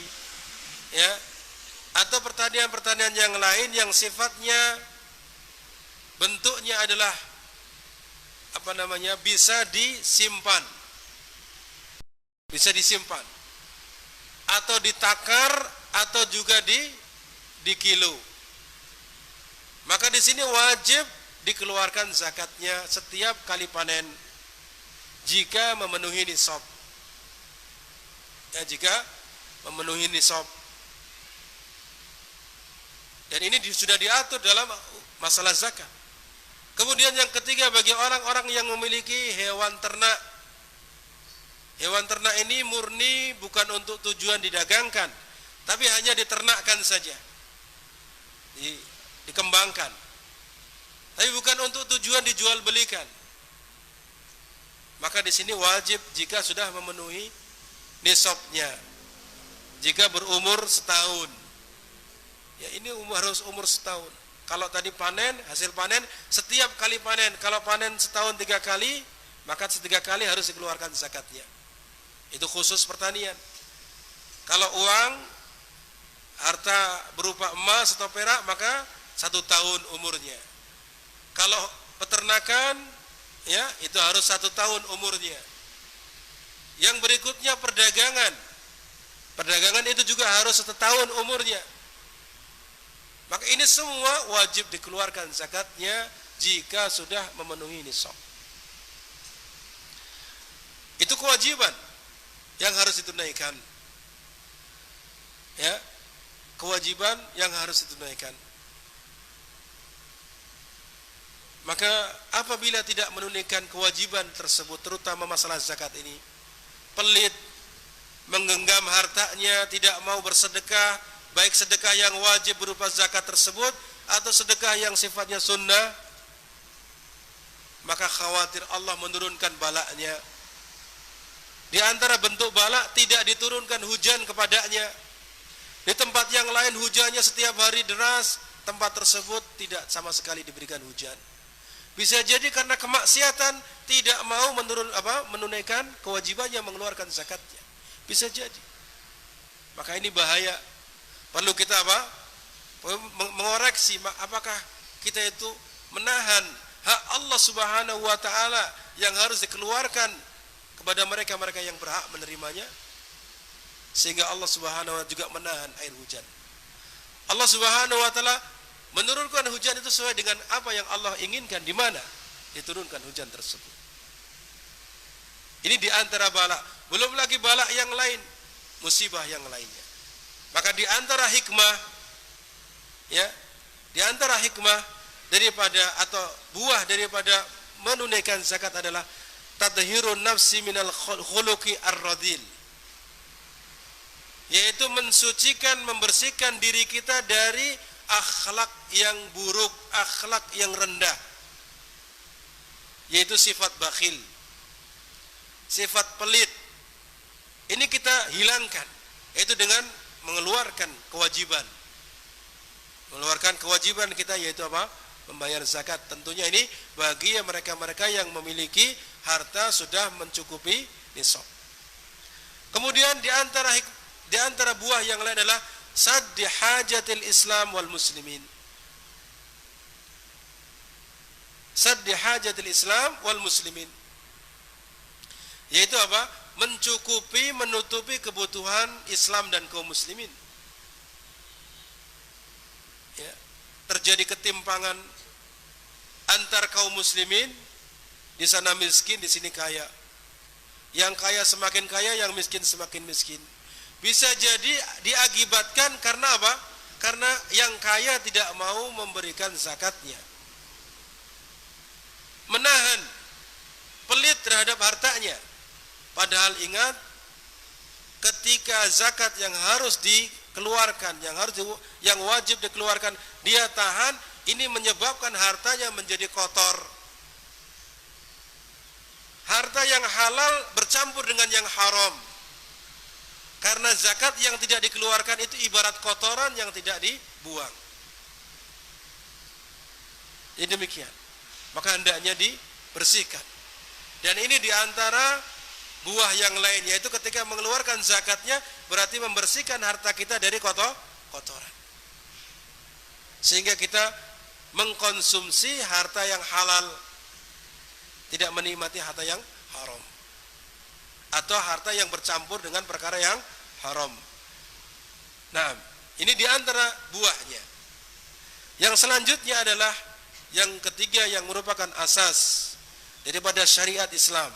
Speaker 1: ya, atau pertanian-pertanian yang lain yang sifatnya bentuknya adalah bisa disimpan, atau ditakar, atau juga di kilo. Maka di sini wajib dikeluarkan zakatnya setiap kali panen jika memenuhi nisab. Ya, jika memenuhi nisab. Dan ini sudah diatur dalam masalah zakat. Kemudian yang ketiga, bagi orang-orang yang memiliki hewan ternak. Hewan ternak ini murni bukan untuk tujuan didagangkan, tapi hanya diternakkan saja, dikembangkan, tapi bukan untuk tujuan dijual belikan. Maka di sini wajib jika sudah memenuhi nisabnya, jika berumur setahun. Ya, ini harus umur setahun. Kalau tadi panen, hasil panen setiap kali panen, kalau panen setahun 3 kali, maka 3 kali harus dikeluarkan zakatnya. Itu khusus pertanian. Kalau uang, harta berupa emas atau perak, maka 1 tahun umurnya. Kalau peternakan, ya, itu harus 1 tahun umurnya. Yang berikutnya perdagangan. Perdagangan itu juga harus 1 tahun umurnya. Maka ini semua wajib dikeluarkan zakatnya jika sudah memenuhi nisab. Itu kewajiban yang harus ditunaikan. Ya, kewajiban yang harus ditunaikan. Maka apabila tidak menunaikan kewajiban tersebut, terutama masalah zakat ini, pelit, menggenggam hartanya, tidak mau bersedekah, baik sedekah yang wajib berupa zakat tersebut atau sedekah yang sifatnya sunnah, maka khawatir Allah menurunkan balaknya. Di antara bentuk balak, tidak diturunkan hujan kepadanya. Di tempat yang lain hujannya setiap hari deras, tempat tersebut tidak sama sekali diberikan hujan. Bisa jadi karena kemaksiatan, tidak mau menunaikan kewajibannya mengeluarkan zakatnya. Bisa jadi. Maka ini bahaya. Perlu kita mengoreksi apakah kita itu menahan hak Allah Subhanahu wa taala yang harus dikeluarkan kepada mereka-mereka yang berhak menerimanya, sehingga Allah Subhanahu wa taala juga menahan air hujan. Allah Subhanahu wa taala menurunkan hujan itu sesuai dengan apa yang Allah inginkan, di mana diturunkan hujan tersebut. Ini di antara balak, belum lagi balak yang lain, musibah yang lainnya. Maka di antara hikmah, ya, di antara hikmah daripada atau buah daripada menunaikan zakat adalah tadhhirun nafsi minal khuluqi ar-radil, yaitu mensucikan, membersihkan diri kita dari akhlak yang buruk, akhlak yang rendah, yaitu sifat bakhil, sifat pelit. Ini kita hilangkan, yaitu dengan mengeluarkan kewajiban. Mengeluarkan kewajiban kita, yaitu apa? Membayar zakat. Tentunya ini bagi mereka-mereka yang memiliki harta sudah mencukupi nisab. Kemudian di antara buah yang lain adalah saddi hajatil Islam wal muslimin. Saddi hajatil Islam wal muslimin, yaitu apa? Mencukupi, menutupi kebutuhan Islam dan kaum muslimin. Ya, terjadi ketimpangan antar kaum muslimin, di sana miskin, di sini kaya. Yang kaya semakin kaya, yang miskin semakin miskin. Bisa jadi diakibatkan karena apa? Karena yang kaya tidak mau memberikan zakatnya, menahan, pelit terhadap hartanya. Padahal ingat, ketika zakat yang harus dikeluarkan, yang wajib dikeluarkan, dia tahan, ini menyebabkan hartanya menjadi kotor. harta yang halal bercampur dengan yang haram. Karena zakat yang tidak dikeluarkan itu ibarat kotoran yang tidak dibuang. Jadi demikian. Maka hendaknya dibersihkan. Dan ini diantara buah yang lain, yaitu ketika mengeluarkan zakatnya berarti membersihkan harta kita dari kotoran. Sehingga kita mengkonsumsi harta yang halal, tidak menikmati harta yang haram atau harta yang bercampur dengan perkara yang haram. Nah, ini diantara buahnya. Yang selanjutnya adalah yang ketiga yang merupakan asas daripada syariat Islam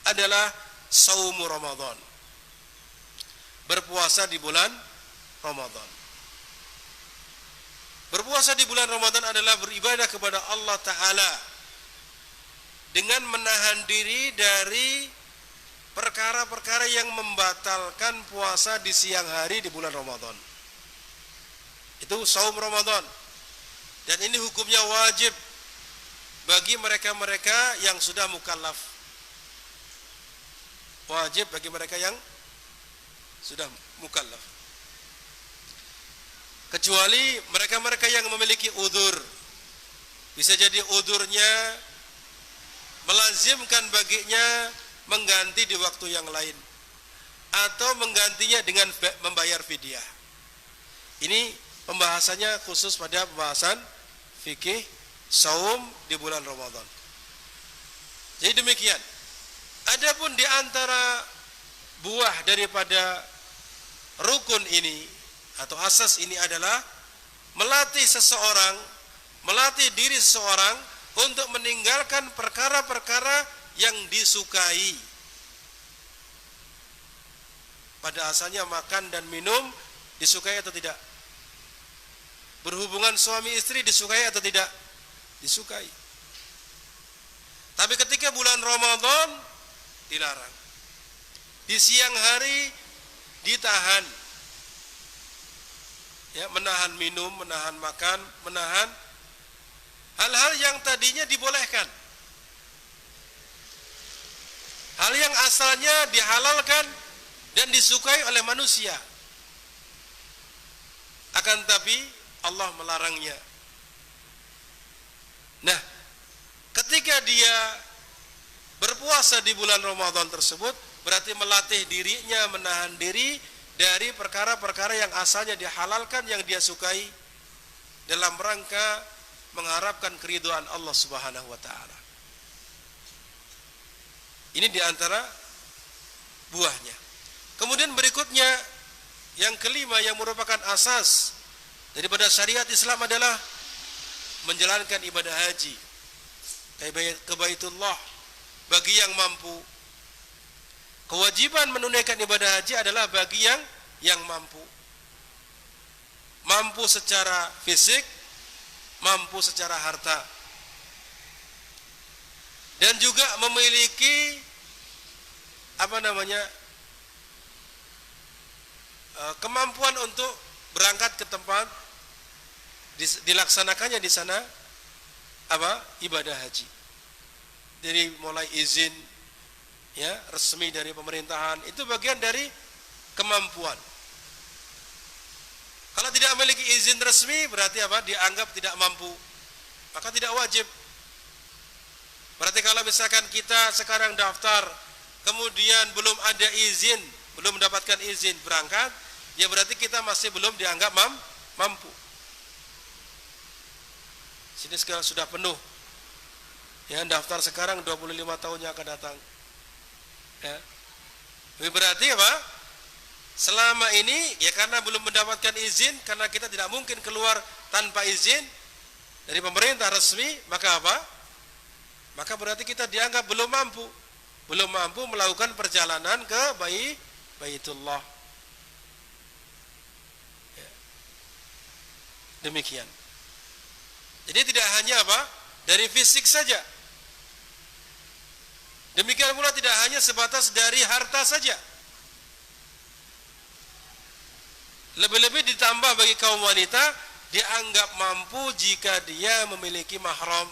Speaker 1: adalah saum Ramadan. Berpuasa di bulan Ramadan. Berpuasa di bulan Ramadan adalah beribadah kepada Allah Ta'ala dengan menahan diri dari perkara-perkara yang membatalkan puasa di siang hari di bulan Ramadan. Itu saum Ramadan. Dan ini hukumnya wajib bagi mereka-mereka yang sudah mukallaf. Wajib bagi mereka yang sudah mukallaf. Kecuali mereka-mereka yang memiliki udzur. Bisa jadi udzurnya melazimkan baginya mengganti di waktu yang lain, atau menggantinya dengan membayar fidyah. Ini pembahasannya khusus pada pembahasan fikih saum di bulan Ramadan. Jadi demikian. Adapun di antara buah daripada rukun ini atau asas ini adalah melatih seseorang, melatih diri seseorang untuk meninggalkan perkara-perkara yang disukai. Pada asalnya makan dan minum disukai atau tidak? Berhubungan suami istri disukai atau tidak? Disukai. Tapi ketika bulan Ramadan dilarang. Di siang hari ditahan. Ya, menahan minum, menahan makan, menahan hal-hal yang tadinya dibolehkan. Hal yang asalnya dihalalkan dan disukai oleh manusia. Akan tapi Allah melarangnya. Nah, ketika dia berpuasa di bulan Ramadan tersebut, berarti melatih dirinya menahan diri dari perkara-perkara yang asalnya dihalalkan, yang dia sukai, dalam rangka mengharapkan keridhaan Allah Subhanahu wa taala. Ini diantara buahnya. Kemudian berikutnya yang kelima yang merupakan asas daripada syariat Islam adalah menjalankan ibadah haji ke Baitullah bagi yang mampu. Kewajiban menunaikan ibadah haji adalah bagi yang mampu. Mampu secara fisik, mampu secara harta. Dan juga memiliki kemampuan untuk berangkat ke tempat dilaksanakannya di sana ibadah haji. Dari mulai izin resmi dari pemerintahan, itu bagian dari kemampuan. Kalau tidak memiliki izin resmi berarti dianggap tidak mampu, maka tidak wajib. Berarti kalau misalkan kita sekarang daftar kemudian belum ada izin, belum mendapatkan izin berangkat, ya berarti kita masih belum dianggap mampu. Sini sekarang sudah penuh. Ya, daftar sekarang 25 tahun yang akan datang. Ya. Berarti selama ini ya karena belum mendapatkan izin, karena kita tidak mungkin keluar tanpa izin dari pemerintah resmi, maka maka berarti kita dianggap belum mampu melakukan perjalanan ke Baitullah. Ya. Demikian. Jadi tidak hanya dari fisik saja. Demikian pula tidak hanya sebatas dari harta saja. Lebih-lebih ditambah bagi kaum wanita, dianggap mampu jika dia memiliki mahram.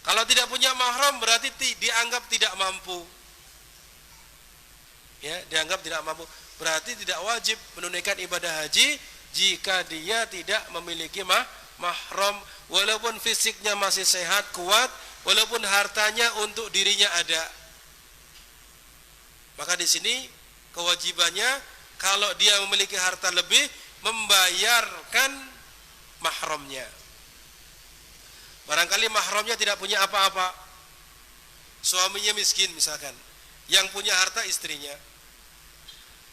Speaker 1: Kalau tidak punya mahram berarti dianggap tidak mampu. Ya, dianggap tidak mampu. Berarti tidak wajib menunaikan ibadah haji jika dia tidak memiliki mahram, walaupun fisiknya masih sehat, kuat, walaupun hartanya untuk dirinya ada. Maka di sini kewajibannya kalau dia memiliki harta lebih membayarkan mahramnya. Barangkali mahramnya tidak punya apa-apa, suaminya miskin misalkan, yang punya harta istrinya,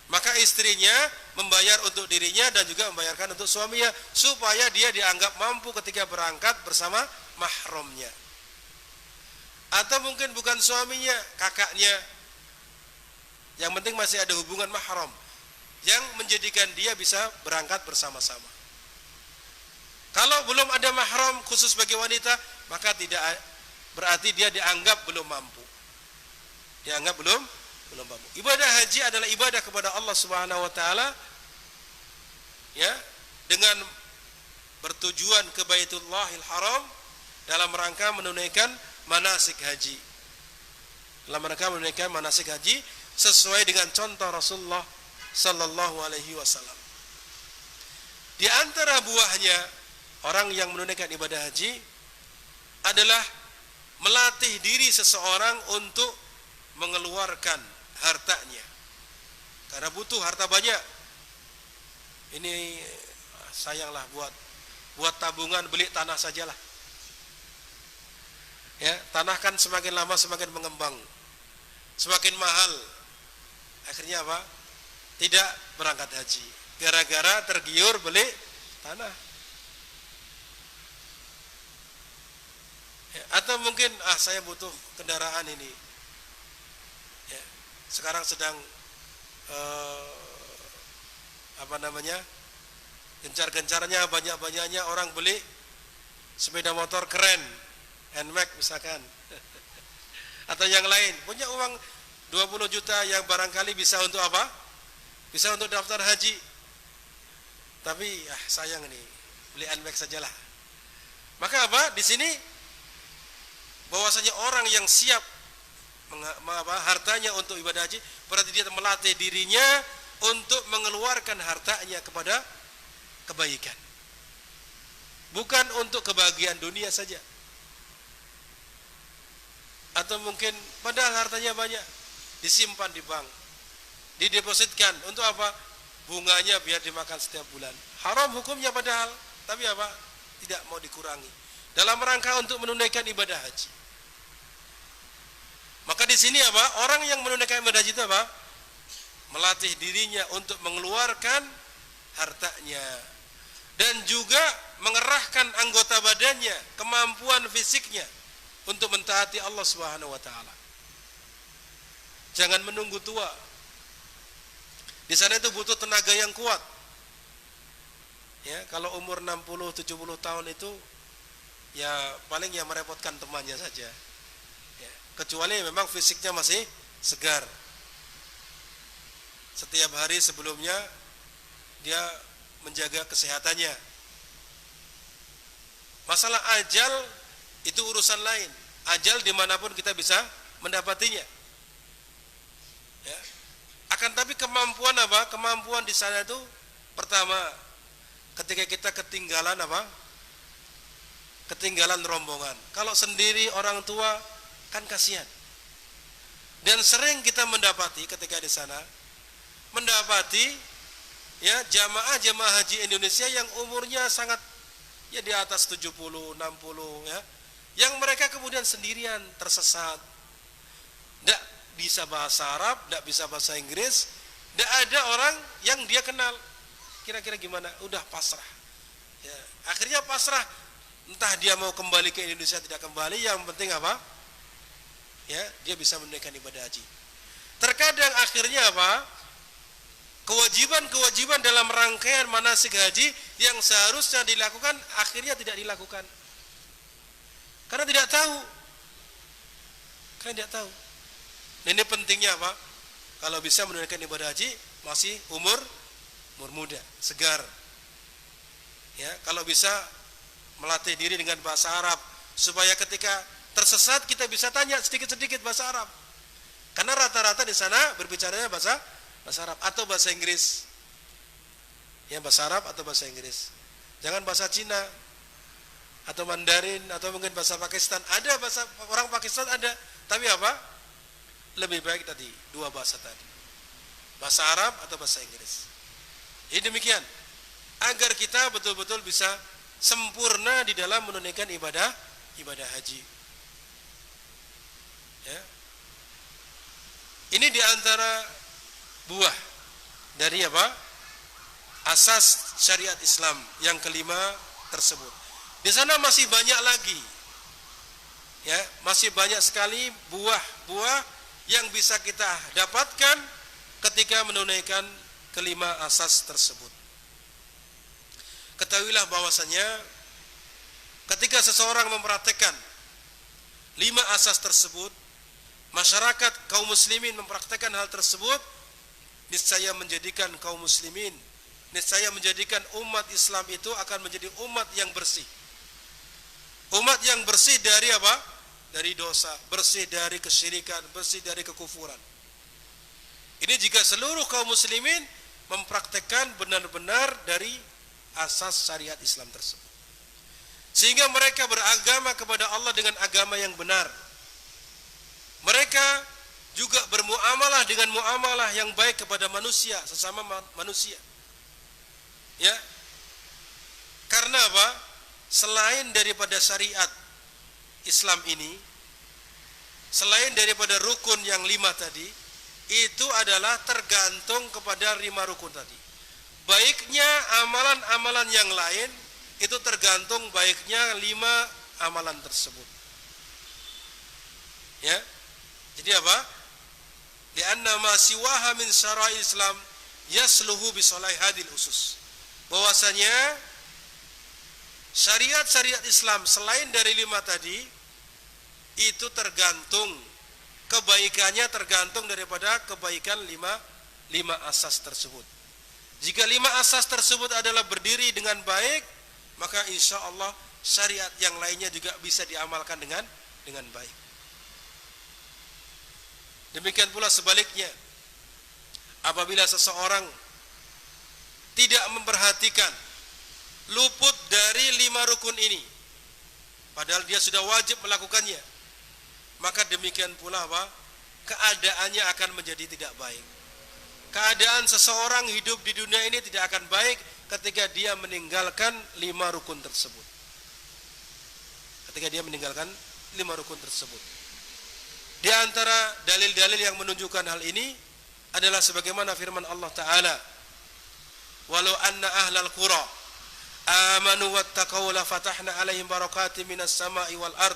Speaker 1: maka istrinya membayar untuk dirinya dan juga membayarkan untuk suaminya supaya dia dianggap mampu ketika berangkat bersama mahramnya. Atau mungkin bukan suaminya, kakaknya, yang penting masih ada hubungan mahram yang menjadikan dia bisa berangkat bersama-sama. Kalau belum ada mahram khusus bagi wanita, maka tidak berarti dia dianggap belum mampu. Dianggap belum mampu. Ibadah haji adalah ibadah kepada Allah Subhanahu wa taala, ya, dengan bertujuan ke Baitullahil Haram dalam rangka menunaikan manasik haji. Dalam rangka menunaikan manasik haji sesuai dengan contoh Rasulullah sallallahu alaihi wasallam. Di antara buahnya orang yang menunaikan ibadah haji adalah melatih diri seseorang untuk mengeluarkan hartanya. Karena butuh harta banyak. Ini sayanglah buat tabungan, beli tanah sajalah. Ya, tanah kan semakin lama semakin mengembang, semakin mahal. Akhirnya apa? Tidak berangkat haji gara-gara tergiur beli tanah. Ya, atau mungkin saya butuh kendaraan ini. Ya, sekarang sedang gencar-gencarnya, banyak-banyaknya orang beli sepeda motor keren, NMAX misalkan. Atau yang lain, punya uang 20 juta yang barangkali bisa untuk apa? Bisa untuk daftar haji. Tapi sayang nih, beli NMAX sajalah. Maka apa? Di sini bahwasanya orang yang siap hartanya untuk ibadah haji, berarti dia melatih dirinya untuk mengeluarkan hartanya kepada kebaikan. Bukan untuk kebahagiaan dunia saja. Atau mungkin padahal hartanya banyak, disimpan di bank, didepositkan untuk apa? Bunganya biar dimakan setiap bulan. Haram hukumnya padahal, tapi apa? Tidak mau dikurangi dalam rangka untuk menunaikan ibadah haji. Maka di sini apa? Orang yang menunaikan ibadah haji itu apa? Melatih dirinya untuk mengeluarkan hartanya dan juga mengerahkan anggota badannya, kemampuan fisiknya untuk mentaati Allah Subhanahu wa taala. Jangan menunggu tua. Di sana itu butuh tenaga yang kuat. Ya, kalau umur 60, 70 tahun itu ya paling ya merepotkan temannya saja. Ya, kecuali memang fisiknya masih segar. Setiap hari sebelumnya dia menjaga kesehatannya. Masalah ajal itu urusan lain. Ajal dimanapun kita bisa mendapatinya. Ya. Akan tapi kemampuan apa? Kemampuan di sana itu pertama, ketika kita ketinggalan apa? Ketinggalan rombongan. Kalau sendiri orang tua kan kasihan. Dan sering kita mendapati ketika di sana ya jamaah haji Indonesia yang umurnya sangat ya di atas 70, 60 ya. Yang mereka kemudian sendirian tersesat. Tidak bisa bahasa Arab, tidak bisa bahasa Inggris, tidak ada orang yang dia kenal. Kira-kira gimana? Udah pasrah. Ya, akhirnya pasrah. Entah dia mau kembali ke Indonesia tidak kembali, yang penting apa? Ya, dia bisa menunaikan ibadah haji. Terkadang akhirnya apa? Kewajiban-kewajiban dalam rangkaian manasik haji yang seharusnya dilakukan akhirnya tidak dilakukan. Karena tidak tahu. Nah, ini pentingnya apa? Kalau bisa menunaikan ibadah haji masih umur muda, segar. Ya, kalau bisa melatih diri dengan bahasa Arab supaya ketika tersesat, kita bisa tanya sedikit-sedikit bahasa Arab. Karena rata-rata di sana berbicaranya bahasa Arab atau bahasa Inggris. Ya, bahasa Arab atau bahasa Inggris. Jangan bahasa Cina atau Mandarin atau mungkin bahasa Pakistan. Ada bahasa orang Pakistan ada, tapi apa? Lebih baik tadi dua bahasa tadi. Bahasa Arab atau bahasa Inggris. Ini demikian. Agar kita betul-betul bisa sempurna di dalam menunaikan ibadah haji. Ya. Ini diantara buah dari apa? Asas syariat Islam yang kelima tersebut. Di sana masih banyak lagi, ya, masih banyak sekali buah-buah yang bisa kita dapatkan ketika menunaikan kelima asas tersebut. Ketahuilah bahwasanya ketika seseorang mempraktekkan lima asas tersebut, masyarakat kaum muslimin mempraktekkan hal tersebut, niscaya menjadikan kaum muslimin, niscaya menjadikan umat Islam itu akan menjadi umat yang bersih. Umat yang bersih dari apa? Dari dosa, bersih dari kesyirikan, bersih dari kekufuran. Ini jika seluruh kaum muslimin mempraktekkan benar-benar dari asas syariat Islam tersebut. Sehingga mereka beragama kepada Allah dengan agama yang benar. Mereka juga bermuamalah dengan muamalah yang baik kepada manusia, sesama manusia. Ya. Karena apa? Selain daripada syariat Islam ini, selain daripada rukun yang 5 tadi, itu adalah tergantung kepada 5 rukun tadi. Baiknya amalan-amalan yang lain itu tergantung baiknya 5 amalan tersebut. Ya. Jadi apa? Lianna ma siwaha min syara'i Islam yasluhu bi salahi hadil usus. Bahwasanya syariat-syariat Islam selain dari 5 tadi itu tergantung kebaikannya, tergantung daripada kebaikan 5 asas tersebut. Jika 5 asas tersebut adalah berdiri dengan baik, maka insya Allah syariat yang lainnya juga bisa diamalkan dengan baik. Demikian pula sebaliknya, apabila seseorang tidak memperhatikan, luput dari 5 rukun ini, padahal dia sudah wajib melakukannya, maka demikian pula apa? Keadaannya akan menjadi tidak baik. Keadaan seseorang hidup di dunia ini tidak akan baik ketika dia meninggalkan 5 rukun tersebut. Ketika dia meninggalkan 5 rukun tersebut. Di antara dalil-dalil yang menunjukkan hal ini adalah sebagaimana firman Allah Ta'ala, walau anna ahlal qura amanu wattaqaw la fatahna alaihim barakatim minas sama'i wal ard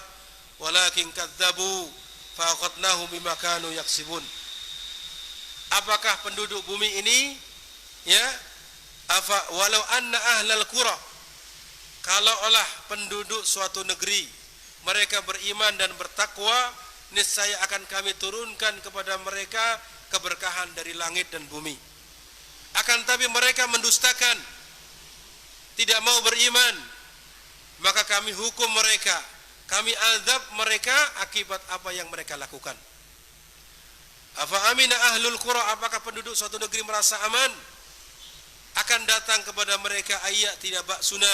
Speaker 1: walakin kadzabu faqadnahum bima kanu yaksibun. Apakah penduduk bumi ini, ya, walau anna ahlal qura, kalau olah penduduk suatu negeri mereka beriman dan bertakwa, niscaya akan kami turunkan kepada mereka keberkahan dari langit dan bumi. Akan tapi mereka mendustakan, tidak mau beriman, maka kami hukum mereka, kami azab mereka akibat apa yang mereka lakukan. Afa amina ahlul qura, apakah penduduk suatu negeri merasa aman? Akan datang kepada mereka ayat tidak baksuna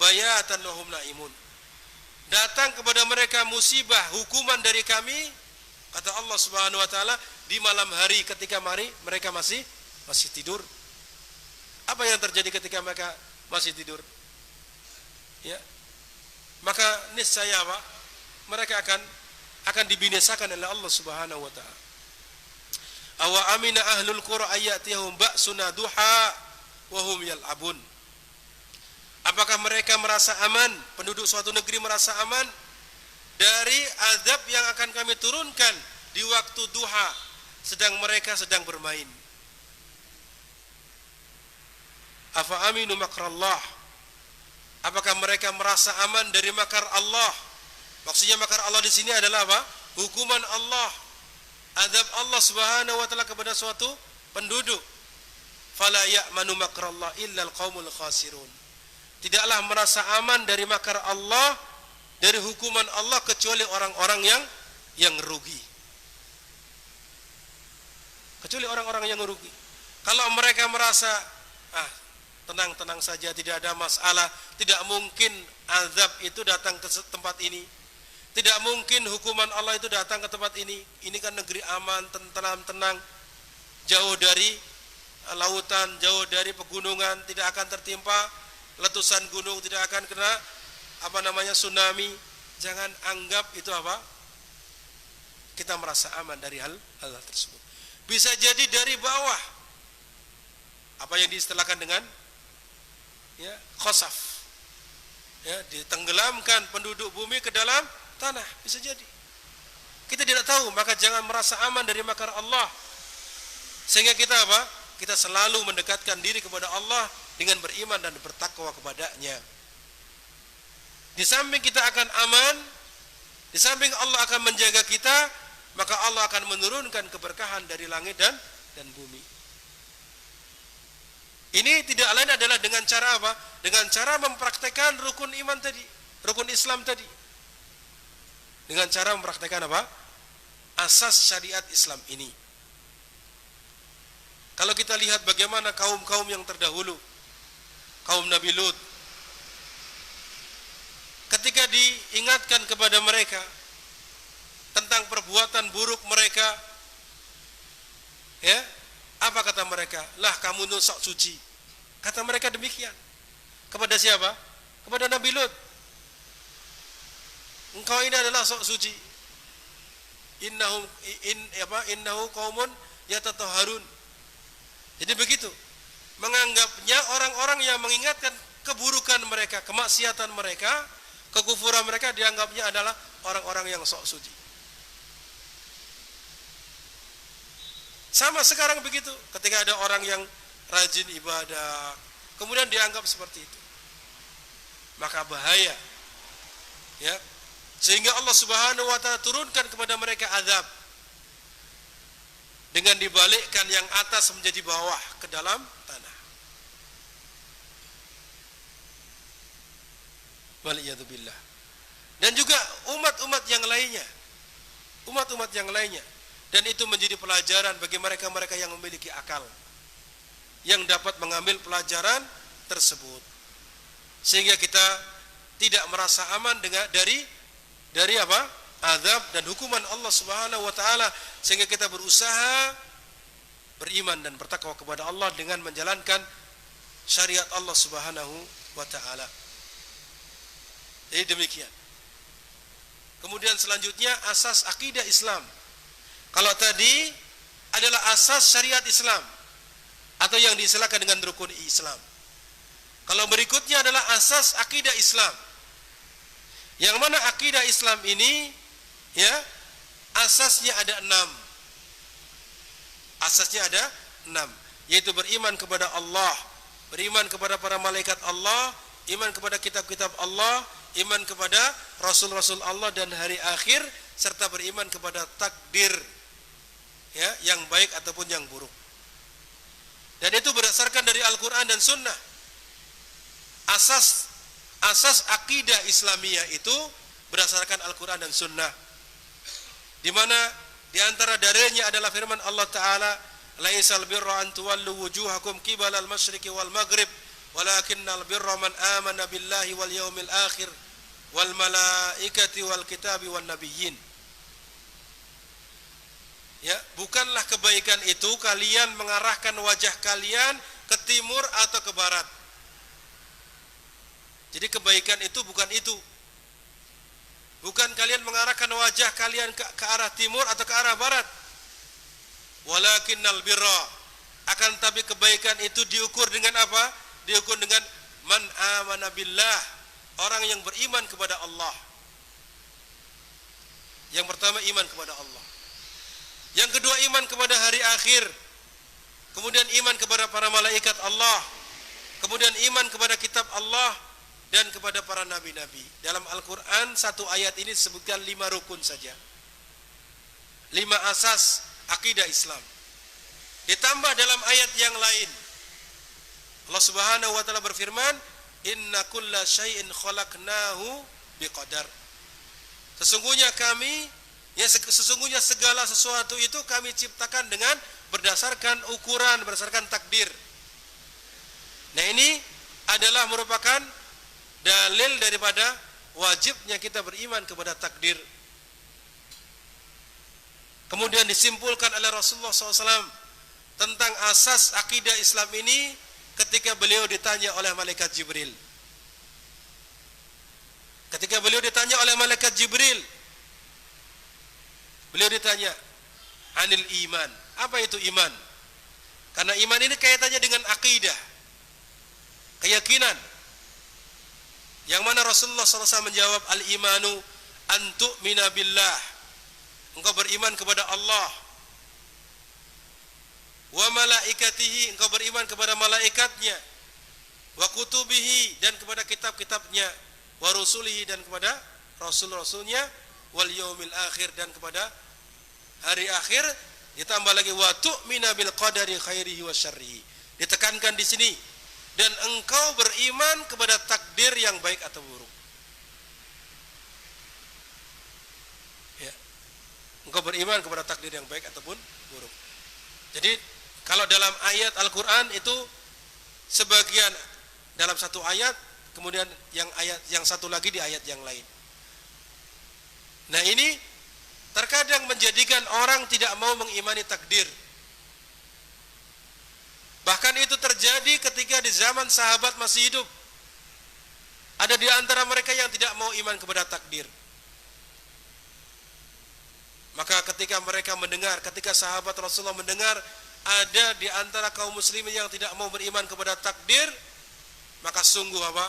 Speaker 1: bayatan wa hum naimun. Datang kepada mereka musibah, hukuman dari kami, kata Allah Subhanahu wa taala, di malam hari ketika mereka masih tidur. Apa yang terjadi ketika mereka masih tidur? Ya. Maka niscaya apa? Mereka akan dibinasakan oleh Allah Subhanahu wa taala. Awa amina ahlul qura ayatihum ba'suna duha wa hum yal'abun. Apakah mereka merasa aman, penduduk suatu negeri merasa aman dari azab yang akan kami turunkan di waktu duha, sedang mereka sedang bermain? Afa aminu makrallah, apakah mereka merasa aman dari makar Allah? Maksudnya makar Allah di sini adalah apa? Hukuman Allah, azab Allah Subhanahu wa taala kepada suatu penduduk. Fala ya'manu makrallah illa al-qaumul khasirun. Tidaklah merasa aman dari makar Allah dari hukuman Allah kecuali orang-orang yang rugi. Kecuali orang-orang yang rugi. Kalau mereka merasa tenang-tenang saja, tidak ada masalah, tidak mungkin azab itu datang ke tempat ini, tidak mungkin hukuman Allah itu datang ke tempat ini kan negeri aman, tenang, jauh dari lautan, jauh dari pegunungan, tidak akan tertimpa letusan gunung, tidak akan kena tsunami. Jangan anggap itu kita merasa aman dari hal tersebut. Bisa jadi dari bawah, apa yang diistilahkan dengan khosaf, ditenggelamkan penduduk bumi ke dalam tanah, bisa jadi. Kita tidak tahu, maka jangan merasa aman dari makar Allah. Sehingga kita kita selalu mendekatkan diri kepada Allah dengan beriman dan bertakwa kepadanya. Di samping kita akan aman, di samping Allah akan menjaga kita, maka Allah akan menurunkan keberkahan dari langit dan bumi. Ini tidak lain adalah dengan cara apa? Dengan cara mempraktekkan rukun iman tadi, rukun Islam tadi. Dengan cara mempraktekkan asas syariat Islam ini. Kalau kita lihat bagaimana kaum-kaum yang terdahulu, kaum Nabi Lut, ketika diingatkan kepada mereka tentang perbuatan buruk mereka, apa kata mereka? Lah kamu sok suci. Kata mereka demikian. Kepada siapa? Kepada Nabi Lut. Engkau ini adalah sok suci. Innahu qaumun yatatahharun. Jadi begitu. Menganggapnya orang-orang yang mengingatkan keburukan mereka, kemaksiatan mereka, kekufuran mereka, dianggapnya adalah orang-orang yang sok suci. Sama sekarang begitu, ketika ada orang yang rajin ibadah, kemudian dianggap seperti itu, maka bahaya, sehingga Allah Subhanahu wa Ta'ala turunkan kepada mereka azab dengan dibalikkan yang atas menjadi bawah ke dalam tanah. Waliyadzubillah. Dan juga umat-umat yang lainnya, dan itu menjadi pelajaran bagi mereka-mereka yang memiliki akal, yang dapat mengambil pelajaran tersebut, sehingga kita tidak merasa aman dari azab dan hukuman Allah Subhanahu wa Ta'ala, sehingga kita berusaha beriman dan bertakwa kepada Allah dengan menjalankan syariat Allah Subhanahu wa Ta'ala. Jadi demikian. Kemudian selanjutnya asas akidah Islam. Kalau tadi adalah asas syariat Islam atau yang diistilahkan dengan rukun Islam. Kalau berikutnya adalah asas akidah Islam. Yang mana akidah Islam ini asasnya ada 6. Asasnya ada 6, yaitu beriman kepada Allah, beriman kepada para malaikat Allah, iman kepada kitab-kitab Allah, iman kepada rasul-rasul Allah dan hari akhir, serta beriman kepada takdir, yang baik ataupun yang buruk. Dan itu berdasarkan dari Al-Quran dan Sunnah. Asas akidah Islamiyah itu berdasarkan Al-Quran dan Sunnah, di mana di antara dalilnya adalah firman Allah Ta'ala, laisal birra an tuwallu wujuhakum qibala al-masyriqi wal maghrib walakinnal birra man amana billahi wal yawmil akhir wal malaikati wal kitabi wan nabiyyin. Bukanlah kebaikan itu kalian mengarahkan wajah kalian ke timur atau ke barat. Jadi kebaikan itu bukan itu. Bukan kalian mengarahkan wajah kalian ke arah timur atau ke arah barat. Walakinnal birra, akan tapi kebaikan itu diukur dengan apa? Diukur dengan man amana billah, orang yang beriman kepada Allah. Yang pertama iman kepada Allah. Yang kedua iman kepada hari akhir. Kemudian iman kepada para malaikat Allah. Kemudian iman kepada kitab Allah dan kepada para nabi-nabi. Dalam Al-Quran satu ayat ini disebutkan 5 rukun saja, 5 asas akidah Islam. Ditambah dalam ayat yang lain, Allah Subhanahu wa Ta'ala berfirman, inna kulla syai'in khalaqnahu biqadar. Sesungguhnya kami, ya sesungguhnya segala sesuatu itu kami ciptakan dengan berdasarkan ukuran, berdasarkan takdir. Nah ini adalah merupakan dalil daripada wajibnya kita beriman kepada takdir. Kemudian disimpulkan oleh Rasulullah SAW tentang asas akidah Islam ini ketika beliau ditanya oleh malaikat Jibril. Ketika beliau ditanya oleh malaikat Jibril, beliau ditanya, anil iman. Apa itu iman? Karena iman ini kaitannya dengan akidah, keyakinan. Yang mana Rasulullah SAW menjawab, al-imanu an tu'mina billah. Engkau beriman kepada Allah. Wa malaikatihi, engkau beriman kepada malaikatnya. Wa kutubihi, dan kepada kitab-kitabnya. Wa rusulihi, dan kepada rasul-rasulnya. Wal yaumil akhir, dan kepada hari akhir. Ditambah lagi wa tu'mina bil qadari khairihi wa syarrihi. Ditekankan di sini, dan engkau beriman kepada takdir yang baik atau buruk. Ya. Engkau beriman kepada takdir yang baik ataupun buruk. Jadi kalau dalam ayat Al-Qur'an itu sebagian dalam satu ayat, kemudian yang satu lagi di ayat yang lain. Nah, ini terkadang menjadikan orang tidak mau mengimani takdir. Bahkan itu terjadi ketika di zaman sahabat masih hidup. Ada di antara mereka yang tidak mau iman kepada takdir. Maka ketika mereka mendengar, ketika sahabat Rasulullah mendengar ada di antara kaum muslimin yang tidak mau beriman kepada takdir, maka sungguh apa?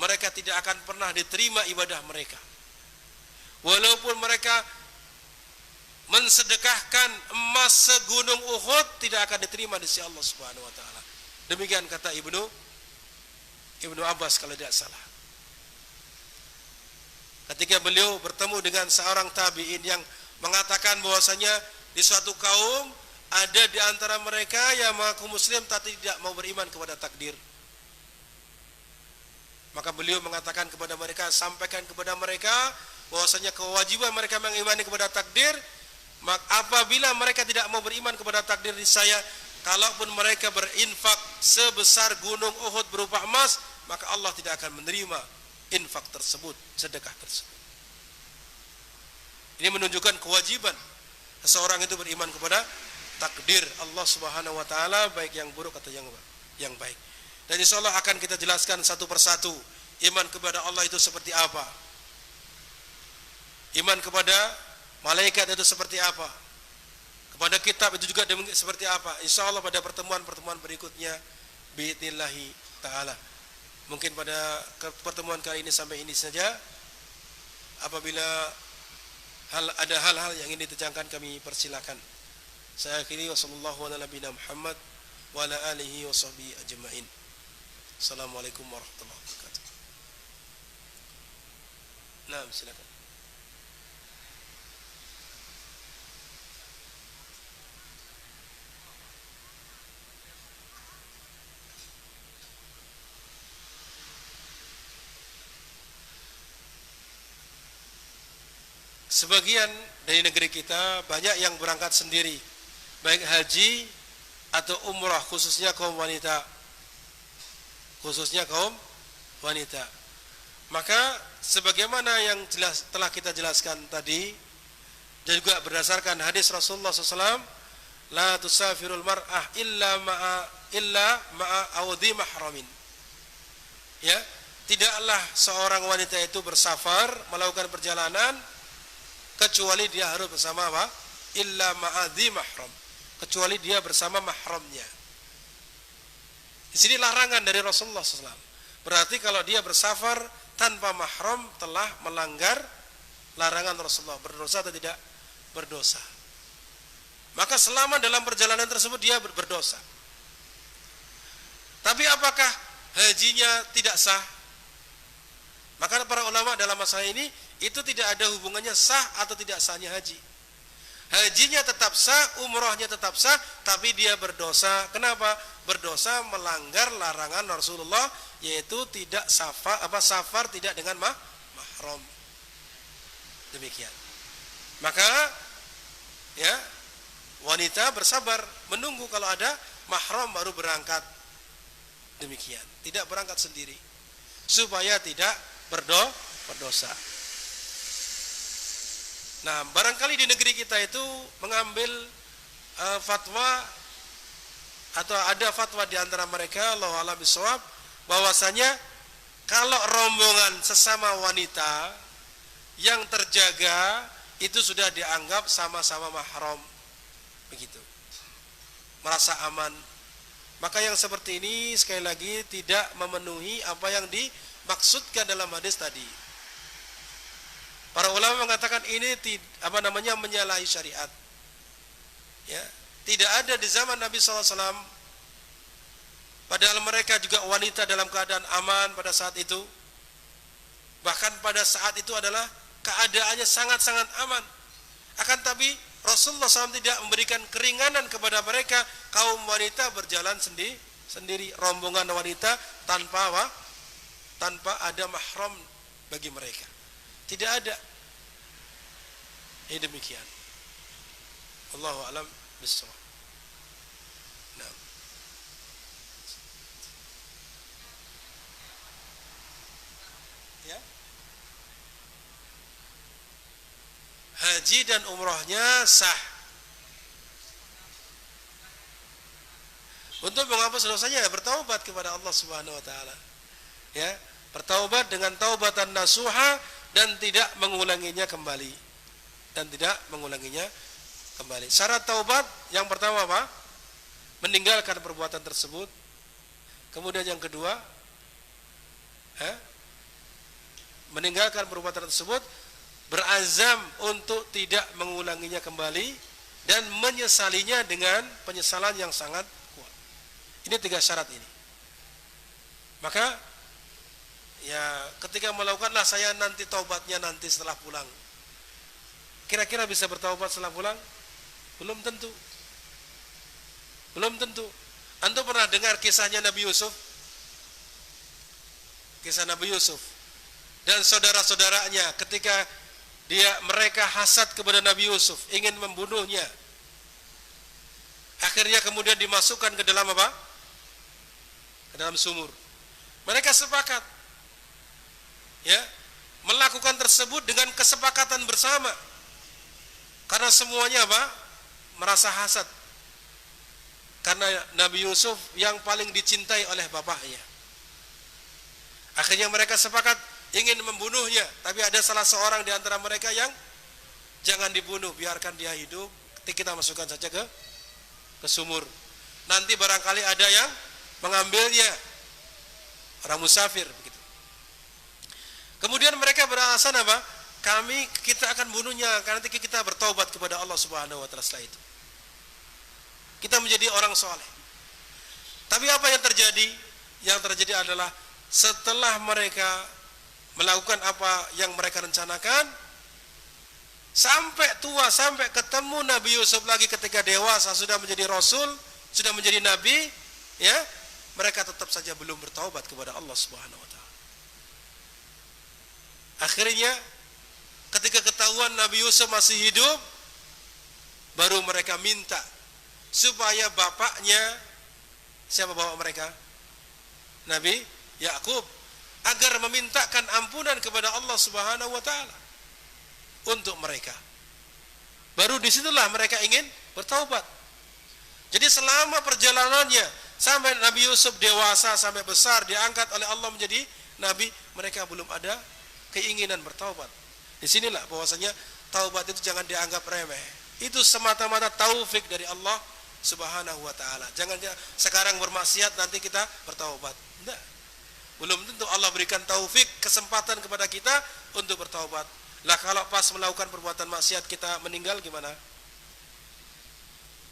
Speaker 1: Mereka tidak akan pernah diterima ibadah mereka. Walaupun mereka mensedekahkan emas segunung Uhud, tidak akan diterima di sisi Allah Subhanahu wa taala. Demikian kata Ibnu Abbas kalau tidak salah. Ketika beliau bertemu dengan seorang tabi'in yang mengatakan bahwasanya di suatu kaum ada di antara mereka yang mengaku muslim tapi tidak mau beriman kepada takdir. Maka beliau mengatakan kepada mereka, sampaikan kepada mereka bahwasanya kewajiban mereka mengimani kepada takdir. Apabila mereka tidak mau beriman kepada takdir di saya, kalaupun mereka berinfak sebesar gunung Uhud berupa emas, maka Allah tidak akan menerima infak tersebut, sedekah tersebut. Ini menunjukkan kewajiban seseorang itu beriman kepada takdir Allah Subhanahu wa taala, baik yang buruk atau yang baik. Dan insyaallah akan kita jelaskan satu persatu iman kepada Allah itu seperti apa. Iman kepada malaikat itu seperti apa? Kepada kitab itu juga seperti apa? Insyaallah pada pertemuan-pertemuan berikutnya biidznillah taala. Mungkin pada pertemuan kali ini sampai ini saja. Apabila ada hal-hal yang ingin diterjangkan, kami persilakan. Saya akhiri, wassallallahu ala nabiyina Muhammad wa ala alihi wa sahbihi ajma'in. Assalamualaikum warahmatullahi wabarakatuh. Nah, silakan. Sebagian dari negeri kita banyak yang berangkat sendiri, baik haji atau umrah, khususnya kaum wanita. Maka sebagaimana yang telah kita jelaskan tadi, dan juga berdasarkan hadis Rasulullah SAW, la tusafirul mar'ah illa ma'a awdi mahramin. Ya, tidaklah seorang wanita itu bersafar, melakukan perjalanan, kecuali dia harus bersama apa? Illa ma'adhi mahram, kecuali dia bersama mahramnya. Di sini larangan dari Rasulullah SAW. Berarti kalau dia bersafar tanpa mahram telah melanggar larangan Rasulullah. Berdosa atau tidak? Berdosa. Maka selama dalam perjalanan tersebut dia berdosa. Tapi apakah hajinya tidak sah? Maka para ulama dalam masalah ini itu tidak ada hubungannya sah atau tidak sahnya haji. Hajinya tetap sah, umrohnya tetap sah, tapi dia berdosa. Kenapa? Berdosa melanggar larangan Rasulullah, yaitu tidak safar tidak dengan mahram. Demikian. Maka ya wanita bersabar menunggu kalau ada mahram baru berangkat. Demikian. Tidak berangkat sendiri supaya tidak berdosa. Nah, barangkali di negeri kita itu mengambil fatwa atau ada fatwa di antara mereka, Allahu a'lam bishawab, bahwasanya kalau rombongan sesama wanita yang terjaga itu sudah dianggap sama-sama mahram, begitu, merasa aman. Maka yang seperti ini sekali lagi tidak memenuhi apa yang dimaksudkan dalam hadis tadi. Para ulama mengatakan ini menyalahi syariat. Ya, tidak ada di zaman Nabi SAW. Padahal mereka juga wanita dalam keadaan aman pada saat itu. Bahkan pada saat itu adalah keadaannya sangat-sangat aman. Akan tapi Rasulullah SAW tidak memberikan keringanan kepada mereka, kaum wanita berjalan sendiri, rombongan wanita tanpa ada mahram bagi mereka. Tidak ada. Ini demikian. Allahu a'lam bishawab. Nah. Ya. Haji dan umrahnya sah. Untuk menghapus dosanya bertaubat kepada Allah Subhanahu wa taala. Ya, bertaubat dengan taubatan nasuha dan tidak mengulanginya kembali. Syarat taubat yang pertama apa? Meninggalkan perbuatan tersebut. Kemudian yang kedua, meninggalkan perbuatan tersebut, berazam untuk tidak mengulanginya kembali dan menyesalinya dengan penyesalan yang sangat kuat. Ini 3 syarat ini. Maka ya ketika melakukanlah saya nanti taubatnya nanti setelah pulang. Kira-kira bisa bertaubat setelah pulang? Belum tentu. Antum pernah dengar kisahnya Nabi Yusuf? Kisah Nabi Yusuf dan saudara-saudaranya ketika mereka hasad kepada Nabi Yusuf, ingin membunuhnya. Akhirnya kemudian dimasukkan ke dalam apa? Ke dalam sumur. Mereka sepakat ya melakukan tersebut dengan kesepakatan bersama. Karena semuanya apa? Merasa hasad. Karena Nabi Yusuf yang paling dicintai oleh bapaknya. Akhirnya mereka sepakat ingin membunuhnya, tapi ada salah seorang di antara mereka yang jangan dibunuh, biarkan dia hidup, kita masukkan saja ke sumur. Nanti barangkali ada yang mengambilnya, orang musafir begitu. Kemudian mereka beralasan apa? Kita akan bunuhnya karena nanti kita bertaubat kepada Allah Subhanahu wa taala setelah itu. Kita menjadi orang soleh. Tapi apa yang terjadi? Yang terjadi adalah setelah mereka melakukan apa yang mereka rencanakan, sampai tua, sampai ketemu Nabi Yusuf lagi ketika dewasa, sudah menjadi rasul, sudah menjadi nabi, ya, mereka tetap saja belum bertaubat kepada Allah Subhanahu wa taala. Akhirnya ketika ketahuan Nabi Yusuf masih hidup, baru mereka minta supaya bapaknya, siapa bapak mereka? Nabi Yakub, agar memintakan ampunan kepada Allah Subhanahu wa taala untuk mereka. Baru disitulah mereka ingin bertaubat. Jadi selama perjalanannya sampai Nabi Yusuf dewasa, sampai besar, diangkat oleh Allah menjadi nabi, mereka belum ada keinginan bertaubat. Disinilah bahwasanya taubat itu jangan dianggap remeh. Itu semata-mata taufik dari Allah Subhanahu wa taala. Jangan sekarang bermaksiat nanti kita bertaubat. Tidak. Belum tentu Allah berikan taufik, kesempatan kepada kita untuk bertaubat. Lah kalau pas melakukan perbuatan maksiat kita meninggal gimana?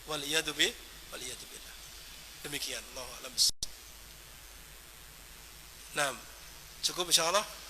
Speaker 1: Waliyadu billah. Demikian. Allahu a'lam. Nah, cukup insyaallah.